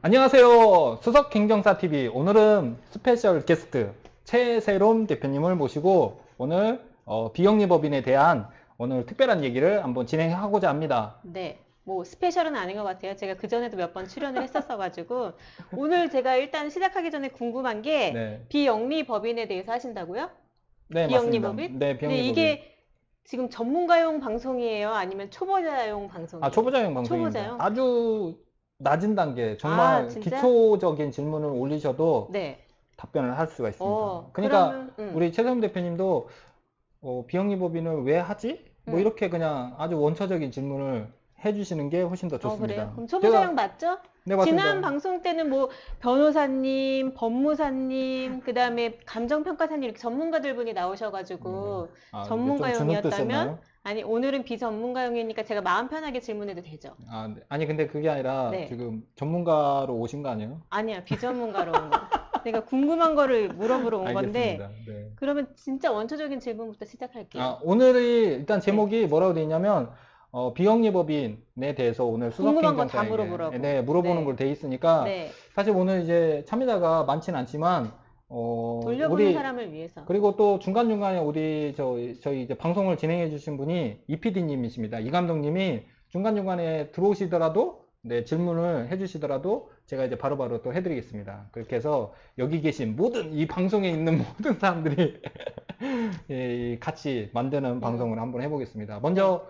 안녕하세요. 수석행정사TV. 오늘은 스페셜 게스트 최세롬 대표님을 모시고 오늘 비영리법인에 대한 오늘 특별한 얘기를 한번 진행하고자 합니다. 네, 뭐 스페셜은 아닌 것 같아요. 제가 그전에도 몇 번 출연을 했었어가지고 오늘 제가 일단 시작하기 전에 궁금한 게 네. 비영리 법인에 대해서 하신다고요? 네, 비영리 맞습니다. 법인? 네, 비영리 법인. 이게 지금 전문가용 방송이에요? 아니면 초보자용 방송이에요? 초보자용 방송입니다. 초보자용? 아주 낮은 단계, 정말 진짜? 기초적인 질문을 올리셔도 네. 답변을 할 수가 있습니다. 그러니까 그러면, 우리 최세롬 대표님도 비영리 법인을 왜 하지? 뭐 이렇게 그냥 아주 원초적인 질문을 해주시는 게 훨씬 더 좋습니다. 그래요? 그럼 초보자용 맞죠? 네, 맞습니다. 지난 방송 때는 뭐 변호사님, 법무사님, 그 다음에 감정평가사님 이렇게 전문가들 분이 나오셔가지고 좀 주눅 전문가용이었다면 드셨나요? 아니 오늘은 비전문가용이니까 제가 마음 편하게 질문해도 되죠? 네. 아니 근데 그게 아니라 네. 지금 전문가로 오신 거 아니에요? 아니야, 비전문가로 온 거. 내가 궁금한 거를 물어보러 온 건데 알겠습니다. 네. 그러면 진짜 원초적인 질문부터 시작할게요. 오늘이 일단 제목이 뭐라고 되어 있냐면 비영리법인에 대해서 오늘 궁금한 거 다 수석행정사에게 물어보라고. 네, 물어보는 네. 걸로 되어 있으니까 네, 사실 오늘 이제 참여자가 많지는 않지만 돌려보는 사람을 위해서. 그리고 또 중간중간에 우리 저희 이제 방송을 진행해 주신 분이 이 PD님이십니다. 이 감독님이 중간중간에 들어오시더라도 네, 질문을 해 주시더라도 제가 이제 바로바로 또 해드리겠습니다. 그렇게 해서 여기 계신 모든 이 방송에 있는 모든 사람들이 예, 같이 만드는 방송을 한번 해보겠습니다. 먼저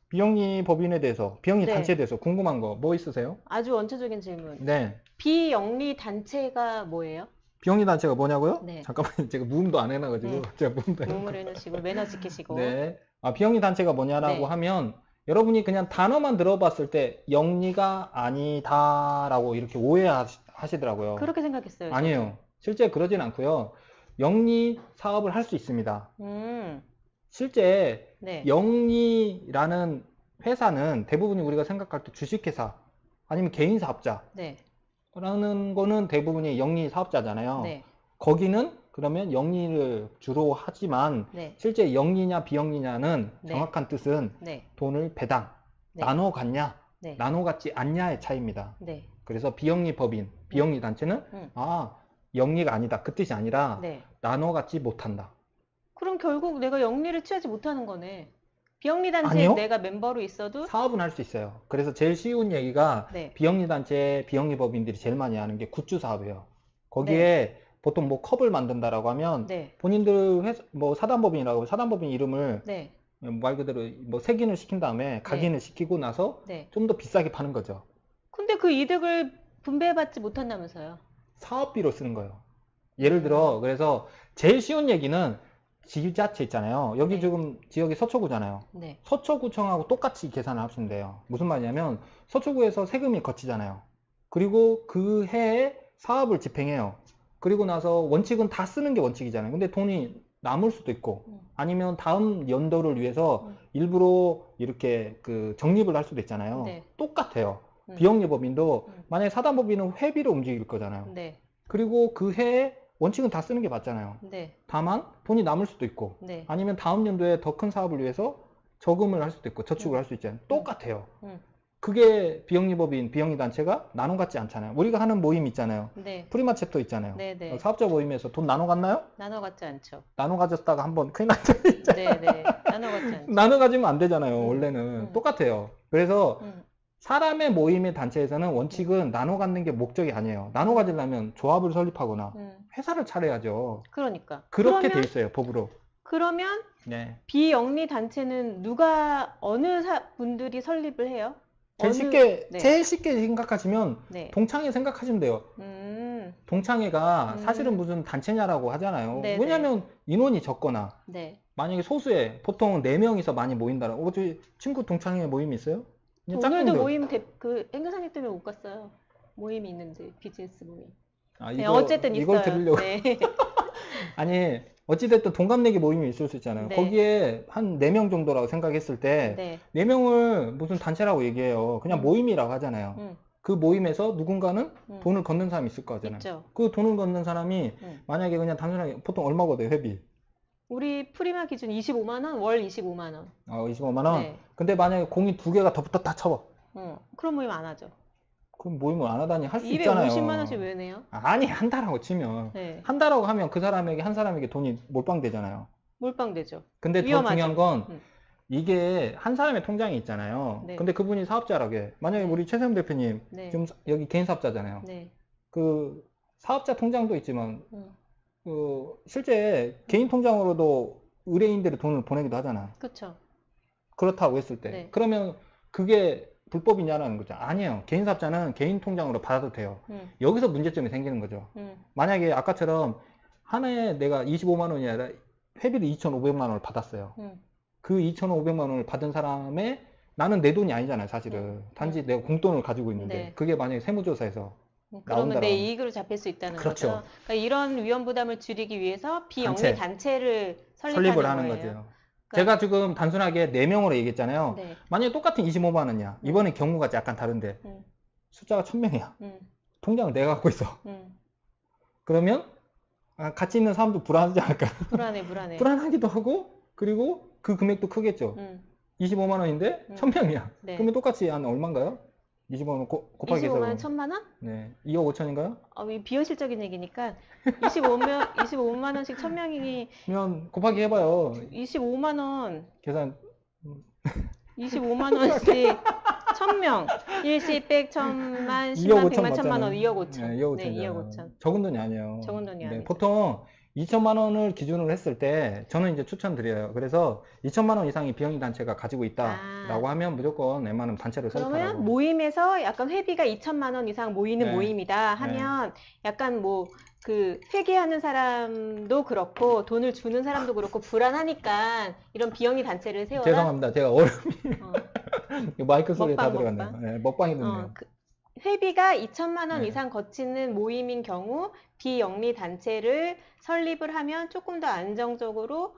비영리 법인에 대해서, 비영리 네. 단체에 대해서 궁금한 거 뭐 있으세요? 아주 원초적인 질문. 네. 비영리 단체가 뭐예요? 비영리 단체가 뭐냐고요? 네. 잠깐만요. 제가 무음도 안 해놔가지고. 제가 무음도 무음을 해놓으시고 매너 지키시고. 네. 비영리 단체가 뭐냐라고 네. 하면 여러분이 그냥 단어만 들어봤을 때 영리가 아니다라고 이렇게 오해하시더라고요. 그렇게 생각했어요. 저도. 아니에요. 실제 그러진 않고요. 영리 사업을 할 수 있습니다. 실제 네. 영리라는 회사는 대부분이 우리가 생각할 때 주식회사 아니면 개인 사업자라는 네. 거는 대부분이 영리 사업자잖아요. 네. 거기는 그러면 영리를 주로 하지만 네. 실제 영리냐 비영리냐는 네. 정확한 뜻은 네. 돈을 배당, 네. 나눠 갖냐, 네. 나눠 갖지 않냐의 차이입니다. 네. 그래서 비영리 법인, 비영리 단체는 영리가 아니다. 그 뜻이 아니라 네. 나눠 갖지 못한다. 그럼 결국 내가 영리를 취하지 못하는 거네. 비영리 단체에 아니요. 내가 멤버로 있어도 사업은 할 수 있어요. 그래서 제일 쉬운 얘기가 네. 비영리 단체, 비영리 법인들이 제일 많이 하는 게 굿즈 사업이에요. 거기에 보통 뭐 컵을 만든다라고 하면 네. 본인들 회사, 뭐 사단법인이라고 사단법인 이름을 네. 말 그대로 뭐 색인을 시킨 다음에 각인을 시키고 나서 네. 좀 더 비싸게 파는 거죠. 근데 그 이득을 분배받지 못한다면서요? 사업비로 쓰는 거예요. 예를 들어 그래서 제일 쉬운 얘기는 지자체 있잖아요. 여기 네. 지금 지역이 서초구잖아요. 네. 서초구청하고 똑같이 계산을 하시면 돼요. 무슨 말이냐면 서초구에서 세금이 거치잖아요. 그리고 그 해에 사업을 집행해요. 그리고 나서 원칙은 다 쓰는 게 원칙이잖아요. 근데 돈이 남을 수도 있고 아니면 다음 연도를 위해서 일부러 이렇게 그 적립을 할 수도 있잖아요. 네. 똑같아요. 비영리법인도 만약에 사단법인은 회비로 움직일 거잖아요. 네. 그리고 그 해에 원칙은 다 쓰는 게 맞잖아요. 네. 다만 돈이 남을 수도 있고 네. 아니면 다음 연도에 더 큰 사업을 위해서 저금을 할 수도 있고 저축을 할 수 있잖아요. 똑같아요. 그게 비영리법인, 비영리단체가 나눠 갖지 않잖아요. 우리가 하는 모임 있잖아요. 네. 프리마 챕터 있잖아요. 네, 네. 사업자 모임에서 돈 나눠 갔나요? 나눠 갖지 않죠. 나눠 가졌다가 한번 큰일 난 적이 있잖아요. 네, 네. 나눠 갖지 않죠. 나눠 가지면 안 되잖아요. 원래는 똑같아요. 그래서 사람의 모임의 단체에서는 원칙은 나눠 갖는 게 목적이 아니에요. 나눠 가지려면 조합을 설립하거나 회사를 차려야죠. 그러니까. 그렇게 돼 있어요, 법으로. 그러면 네. 비영리 단체는 분들이 설립을 해요? 제일 쉽게 생각하시면 네. 동창회 생각하시면 돼요. 동창회가 사실은 무슨 단체냐라고 하잖아요. 네, 왜냐면 인원이 적거나 네. 만약에 소수의 보통 4명이서 많이 모인다라고. 어디 친구 동창회 모임이 있어요? 그냥 오늘도 짝꿍들. 모임 그 행사님 때문에 못 갔어요. 모임이 있는데 비즈니스 모임. 네, 이거, 어쨌든 이걸 있어요. 들으려고. 네. 아니 어찌됐든 동갑내기 모임이 있을 수 있잖아요. 네. 거기에 한 4명 정도라고 생각했을 때 네. 4명을 무슨 단체라고 얘기해요. 그냥 모임이라고 하잖아요. 그 모임에서 누군가는 돈을 걷는 사람이 있을 거잖아요. 있죠. 그 돈을 걷는 사람이 만약에 그냥 단순하게 보통 얼마거든요, 회비? 우리 프리마 기준 25만 원, 월 25만 원. 25만 원? 네. 근데 만약에 공이 2개가 더 붙었다 쳐봐. 그런 모임 안 하죠. 그럼 모임을 안 하다니 할 수 있잖아요. 250만 원씩 왜 내요? 아니, 한 달하고 치면. 네. 한 달하고 하면 그 사람에게, 한 사람에게 돈이 몰빵되잖아요. 몰빵되죠. 근데 더 위험하죠. 중요한 건 음. 이게 한 사람의 통장이 있잖아요. 네. 근데 그분이 사업자라게. 만약에 네. 우리 최세훈 대표님, 네. 지금 여기 개인 사업자잖아요. 네. 그 사업자 통장도 있지만, 음. 실제 개인 통장으로도 의뢰인들이 돈을 보내기도 하잖아요. 그렇죠. 그렇다고 했을 때. 네. 그러면 그게 불법이냐라는 거죠. 아니에요. 개인 사업자는 개인 통장으로 받아도 돼요. 여기서 문제점이 생기는 거죠. 만약에 아까처럼 한 해에 내가 25만 원이 아니라 회비를 2,500만 원을 받았어요. 그 2,500만 원을 받은 사람의 나는 내 돈이 아니잖아요, 사실은. 단지 내가 공돈을 가지고 있는데 네. 그게 만약에 세무조사에서 그러면 내 나온다라면- 이익으로 잡힐 수 있다는 그렇죠. 거죠. 그러니까 이런 위험 부담을 줄이기 위해서 비영리 단체를 설립을 하는 거예요. 거죠. 제가 지금 단순하게 4명으로 얘기했잖아요. 네. 만약에 똑같은 25만 원이야. 이번에 경우가 약간 다른데 숫자가 1,000명이야. 통장을 내가 갖고 있어. 그러면 같이 있는 사람도 불안하지 않을까? 불안해. 불안하기도 하고 그리고 그 금액도 크겠죠. 25만 원인데 1,000명이야. 네. 그러면 똑같이 한 얼마인가요? 25만 원 곱하기 25만 원, 해서 1,000만 원? 네, 2억 5천인가요? 이 비현실적인 얘기니까 25만 원씩 1,000명이 그러면 곱하기 해봐요. 25만 원, 계산 25만 원씩 1,000명, 일시 백 1,000만, 2억 10만, 5천 100만, 1,000만 원, 맞잖아요. 2억 5천. 네, 2억 5천. 네, 2억 5천. 적은 돈이 아니에요. 적은 돈이 아니죠. 보통 2천만 원을 기준으로 했을 때 저는 이제 추천드려요. 그래서 2천만 원 이상의 비영리 단체가 가지고 있다라고 하면 무조건 웬만하면 단체를 설립하라고. 그러면 모임에서 약간 회비가 2천만 원 이상 모이는 네. 모임이다 하면 약간 뭐 그 회계하는 사람도 그렇고 돈을 주는 사람도 그렇고 불안하니까 이런 비영리 단체를 세워라. 죄송합니다. 제가 얼음이 어. 마이크 소리에 다 먹방, 들어갔네요. 네, 먹방이 됐네요. 회비가 2천만 원 네. 이상 거치는 모임인 경우 비영리 단체를 설립을 하면 조금 더 안정적으로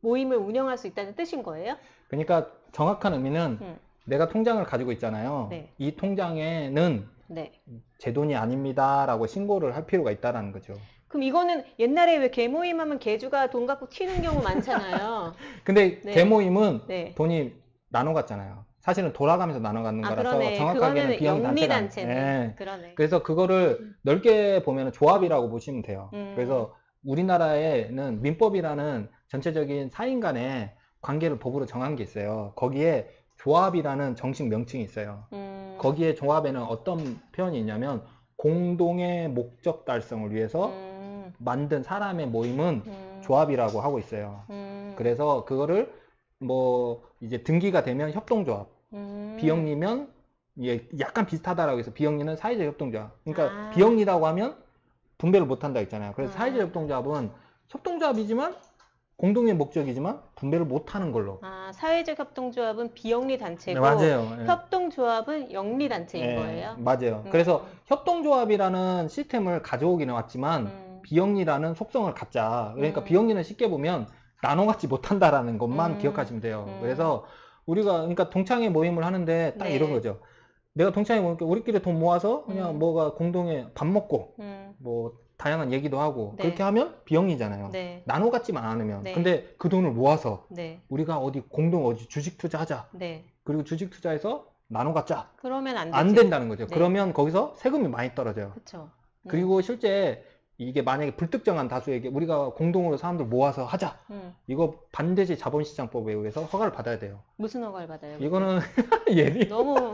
모임을 운영할 수 있다는 뜻인 거예요? 그러니까 정확한 의미는 내가 통장을 가지고 있잖아요. 네. 이 통장에는 네. 제 돈이 아닙니다라고 신고를 할 필요가 있다는 거죠. 그럼 이거는 옛날에 왜 개모임 하면 개주가 돈 갖고 튀는 경우 많잖아요. 근데 네. 개모임은 네. 돈이 나눠 갔잖아요. 사실은 돌아가면서 나눠 갖는 거라서 그러네. 정확하게는 그거는 비영리 영리 단체가 단체네. 예. 그러네. 그래서 그거를 넓게 보면 조합이라고 보시면 돼요. 그래서 우리나라에는 민법이라는 전체적인 사인 간의 관계를 법으로 정한 게 있어요. 거기에 조합이라는 정식 명칭이 있어요. 거기에 조합에는 어떤 표현이 있냐면 공동의 목적 달성을 위해서 만든 사람의 모임은 조합이라고 하고 있어요. 그래서 그거를 뭐 이제 등기가 되면 협동조합, 비영리면 약간 비슷하다라고 해서 비영리는 사회적 협동조합. 그러니까 비영리라고 하면 분배를 못 한다 했잖아요. 그래서 사회적 협동조합은 협동조합이지만 공동의 목적이지만 분배를 못 하는 걸로. 사회적 협동조합은 비영리 단체고 네, 맞아요. 예. 협동조합은 영리 단체인 예, 거예요. 맞아요. 그래서 협동조합이라는 시스템을 가져오기는 왔지만 비영리라는 속성을 갖자. 그러니까 비영리는 쉽게 보면 나눠 갖지 못한다라는 것만 기억하시면 돼요. 그래서 우리가 그러니까 동창회 모임을 하는데 딱 네. 이런 거죠. 내가 동창회 모임을 우리끼리 돈 모아서 그냥 뭐가 공동에 밥 먹고 뭐 다양한 얘기도 하고 네. 그렇게 하면 비영리잖아요. 네. 나눠 갖지만 않으면. 네. 근데 그 돈을 모아서 네. 우리가 어디 공동 어디 주식 투자하자. 네. 그리고 주식 투자해서 나눠 갖자. 그러면 안 되지. 안 된다는 거죠. 네. 그러면 거기서 세금이 많이 떨어져요. 그렇죠. 그리고 실제 이게 만약에 불특정한 다수에게 우리가 공동으로 사람들 모아서 하자. 이거 반드시 자본시장법에 의해서 허가를 받아야 돼요. 무슨 허가를 받아요? 이거는 예리. 너무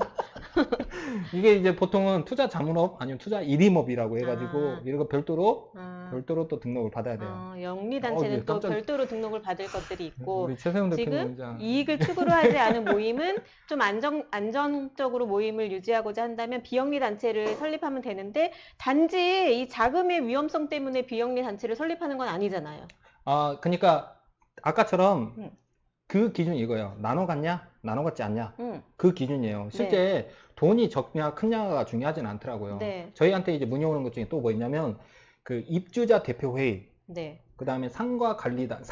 이게 이제 보통은 투자 자문업 아니면 투자 일임업이라고 해가지고 이거 별도로 또 등록을 받아야 돼요. 영리 단체는 예, 또 깜짝- 별도로 등록을 받을 것들이 있고 우리 최세훈 대표님 지금 이익을 추구로 하지 않은 모임은 좀 안정적으로 모임을 유지하고자 한다면 비영리 단체를 설립하면 되는데 단지 이 자금의 위험성 때문에 비영리 단체를 설립하는 건 아니잖아요. 그러니까 아까처럼 그 기준이 이거예요. 나눠 갖냐? 나눠 갖지 않냐? 그 기준이에요. 실제 돈이 적냐 크냐가 중요하진 않더라고요. 네. 저희한테 이제 문의 오는 것 중에 또 뭐 있냐면 그 입주자 대표 회의, 네. 그 다음에 상가 관리단,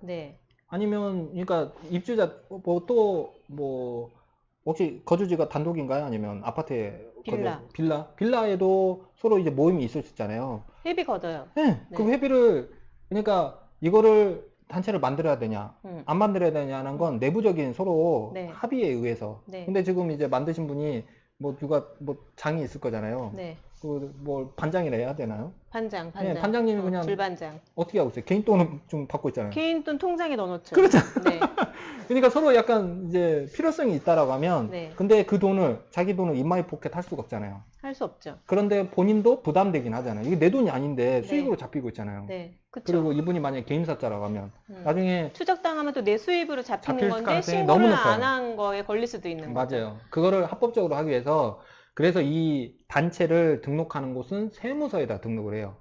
네. 아니면 그러니까 입주자 뭐 혹시 거주지가 단독인가요? 아니면 아파트에 빌라에도 서로 이제 모임이 있을 수 있잖아요. 회비 걷어요. 네, 네. 그 회비를 그러니까 이거를 단체를 만들어야 되냐 안 만들어야 되냐는 건 내부적인 서로 네. 합의에 의해서. 네. 근데 지금 이제 만드신 분이 뭐 누가 뭐 장이 있을 거잖아요. 네. 그 뭐 반장이라 해야 되나요? 반장. 네, 반장님이 그냥 줄반장. 어떻게 하고 있어요? 개인 돈은 좀 받고 있잖아요. 개인 돈 통장에 넣어놓죠. 그렇죠. 네. 그러니까 서로 약간 이제 필요성이 있다라고 하면, 네. 근데 그 돈을 자기 돈을 인마이 포켓 할 수가 없잖아요. 할 수 없죠. 그런데 본인도 부담되긴 하잖아요. 이게 내 돈이 아닌데 네. 수익으로 잡히고 있잖아요. 네. 그쵸. 그리고 이분이 만약에 개인사자라고 하면 나중에 추적당하면 또 내 수입으로 잡히는 잡힐 건데 가능성이 신고를 너무 높아요. 안 한 거에 걸릴 수도 있는 거죠. 맞아요. 그거를 합법적으로 하기 위해서 그래서 이 단체를 등록하는 곳은 세무서에다 등록을 해요.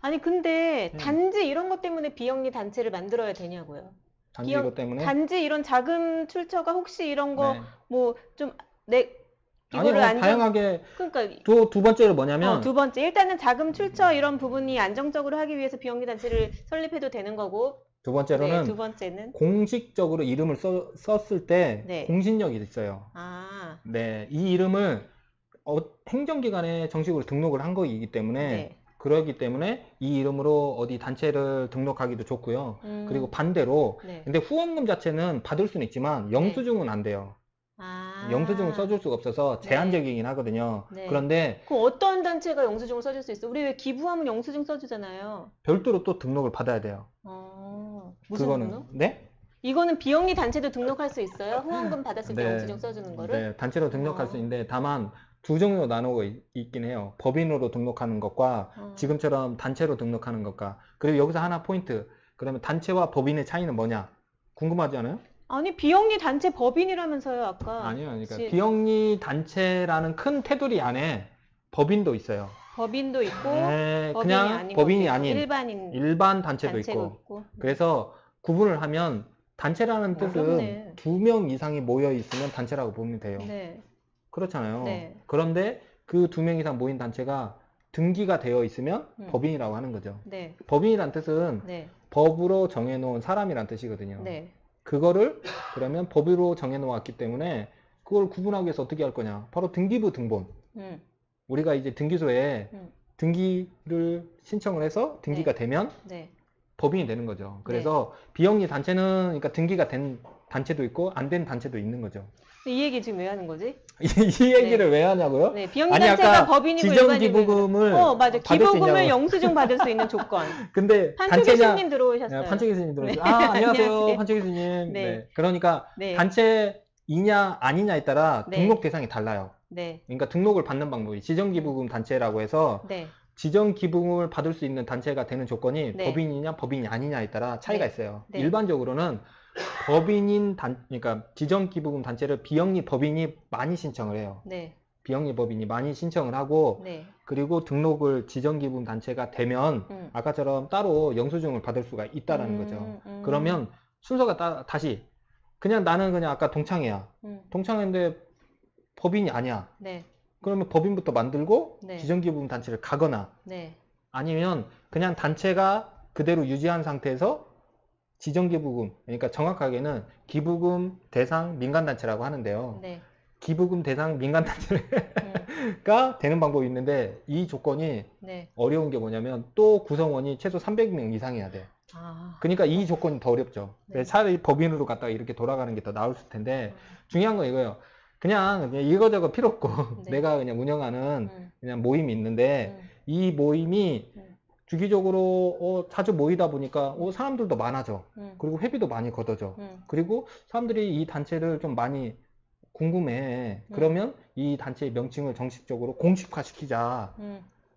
아니 근데 네. 단지 이런 것 때문에 비영리 단체를 만들어야 되냐고요. 단지 비영- 이것 때문에. 단지 이런 자금 출처가 혹시 이런 거 네. 뭐 좀 내 아니요, 이거를 다양하게 그러니까 두 번째로 뭐냐면 두 번째 일단은 자금 출처 이런 부분이 안정적으로 하기 위해서 비영리 단체를 설립해도 되는 거고 두 번째로는 네, 두 번째는 공식적으로 이름을 썼을 때 네. 공신력이 있어요. 아, 네, 이 이름을 행정기관에 정식으로 등록을 한 거이기 때문에 네. 그러기 때문에 이 이름으로 어디 단체를 등록하기도 좋고요. 그리고 반대로 네. 근데 후원금 자체는 받을 수는 있지만 영수증은 안 돼요. 아. 영수증을 써줄 수가 없어서 제한적이긴 하거든요. 네. 그런데 그럼 어떤 단체가 영수증을 써줄 수 있어? 우리 왜 기부하면 영수증 써주잖아요. 별도로 또 등록을 받아야 돼요. 무슨 그거는 등록? 네? 이거는 비영리 단체도 등록할 수 있어요? 후원금 받았을 때 네. 영수증 써주는 거를? 네, 단체로 등록할 수 있는데 다만 두 종류로 나누고 있긴 해요. 법인으로 등록하는 것과 지금처럼 단체로 등록하는 것과 그리고 여기서 하나 포인트. 그러면 단체와 법인의 차이는 뭐냐? 궁금하지 않아요? 아니 비영리 단체 법인이라면서요 아까. 아니요. 그러니까 비영리 단체라는 큰 테두리 안에 법인도 있어요. 법인도 있고 네, 법인이 그냥 아닌 법인이 것도 있고, 아닌 일반 단체도 단체도 있고. 그래서 구분을 하면 단체라는 뜻은 어렵네. 2명 이상이 모여 있으면 단체라고 보면 돼요. 네. 그렇잖아요. 네. 그런데 그 2명 이상 모인 단체가 등기가 되어 있으면 음. 법인이라고 하는 거죠. 네. 법인이란 뜻은 네. 법으로 정해놓은 사람이란 뜻이거든요. 네. 그거를 그러면 법으로 정해놓았기 때문에 그걸 구분하기 위해서 어떻게 할 거냐? 바로 등기부 등본. 우리가 이제 등기소에 등기를 신청을 해서 등기가 되면 네. 법인이 되는 거죠. 그래서 비영리 단체는 그러니까 등기가 된 단체도 있고 안 된 단체도 있는 거죠. 이 얘기 지금 왜 하는 거지? 이 얘기를 왜 하냐고요? 네, 비영리 아니, 단체가 아까 법인이고 지정 일반이고 기부금을 맞아. 받을 수 기부금을 있냐고. 영수증 받을 수 있는 조건. 근데 판초 교수님 들어오셨어요. 판초 교수님 들어오셨어요. 네. 안녕하세요. 안녕하세요. 판초 교수님. 네. 네. 그러니까 네. 단체이냐 아니냐에 따라 네. 등록 대상이 달라요. 네. 그러니까 등록을 받는 방법이 지정기부금 단체라고 해서 네. 지정기부금을 받을 수 있는 단체가 되는 조건이 네. 법인이냐 법인이 아니냐에 따라 차이가 네. 있어요. 네. 일반적으로는 그러니까 지정기부금 단체를 비영리 법인이 많이 신청을 해요. 네. 비영리 법인이 많이 신청을 하고 네. 그리고 등록을 지정기부금 단체가 되면 아까처럼 따로 영수증을 받을 수가 있다라는 거죠. 그러면 순서가 다시 그냥 나는 그냥 아까 동창회야. 동창회인데 법인이 아니야. 네. 그러면 법인부터 만들고 네. 지정기부금 단체를 가거나 네. 아니면 그냥 단체가 그대로 유지한 상태에서 지정기부금, 그러니까 정확하게는 기부금 대상 민간단체라고 하는데요. 네. 기부금 대상 민간단체가 되는 방법이 있는데 이 조건이 네. 어려운 게 뭐냐면 또 구성원이 최소 300명 이상이어야 돼. 그러니까 이 조건이 더 어렵죠. 네. 차라리 법인으로 갔다가 이렇게 돌아가는 게 더 나을 텐데 중요한 건 이거예요. 그냥 이거저거 필요 없고 네. 내가 그냥 운영하는 그냥 모임이 있는데 이 모임이 주기적으로 자주 모이다 보니까 사람들도 많아져. 그리고 회비도 많이 걷어져. 그리고 사람들이 이 단체를 좀 많이 궁금해. 그러면 이 단체의 명칭을 정식적으로 공식화시키자.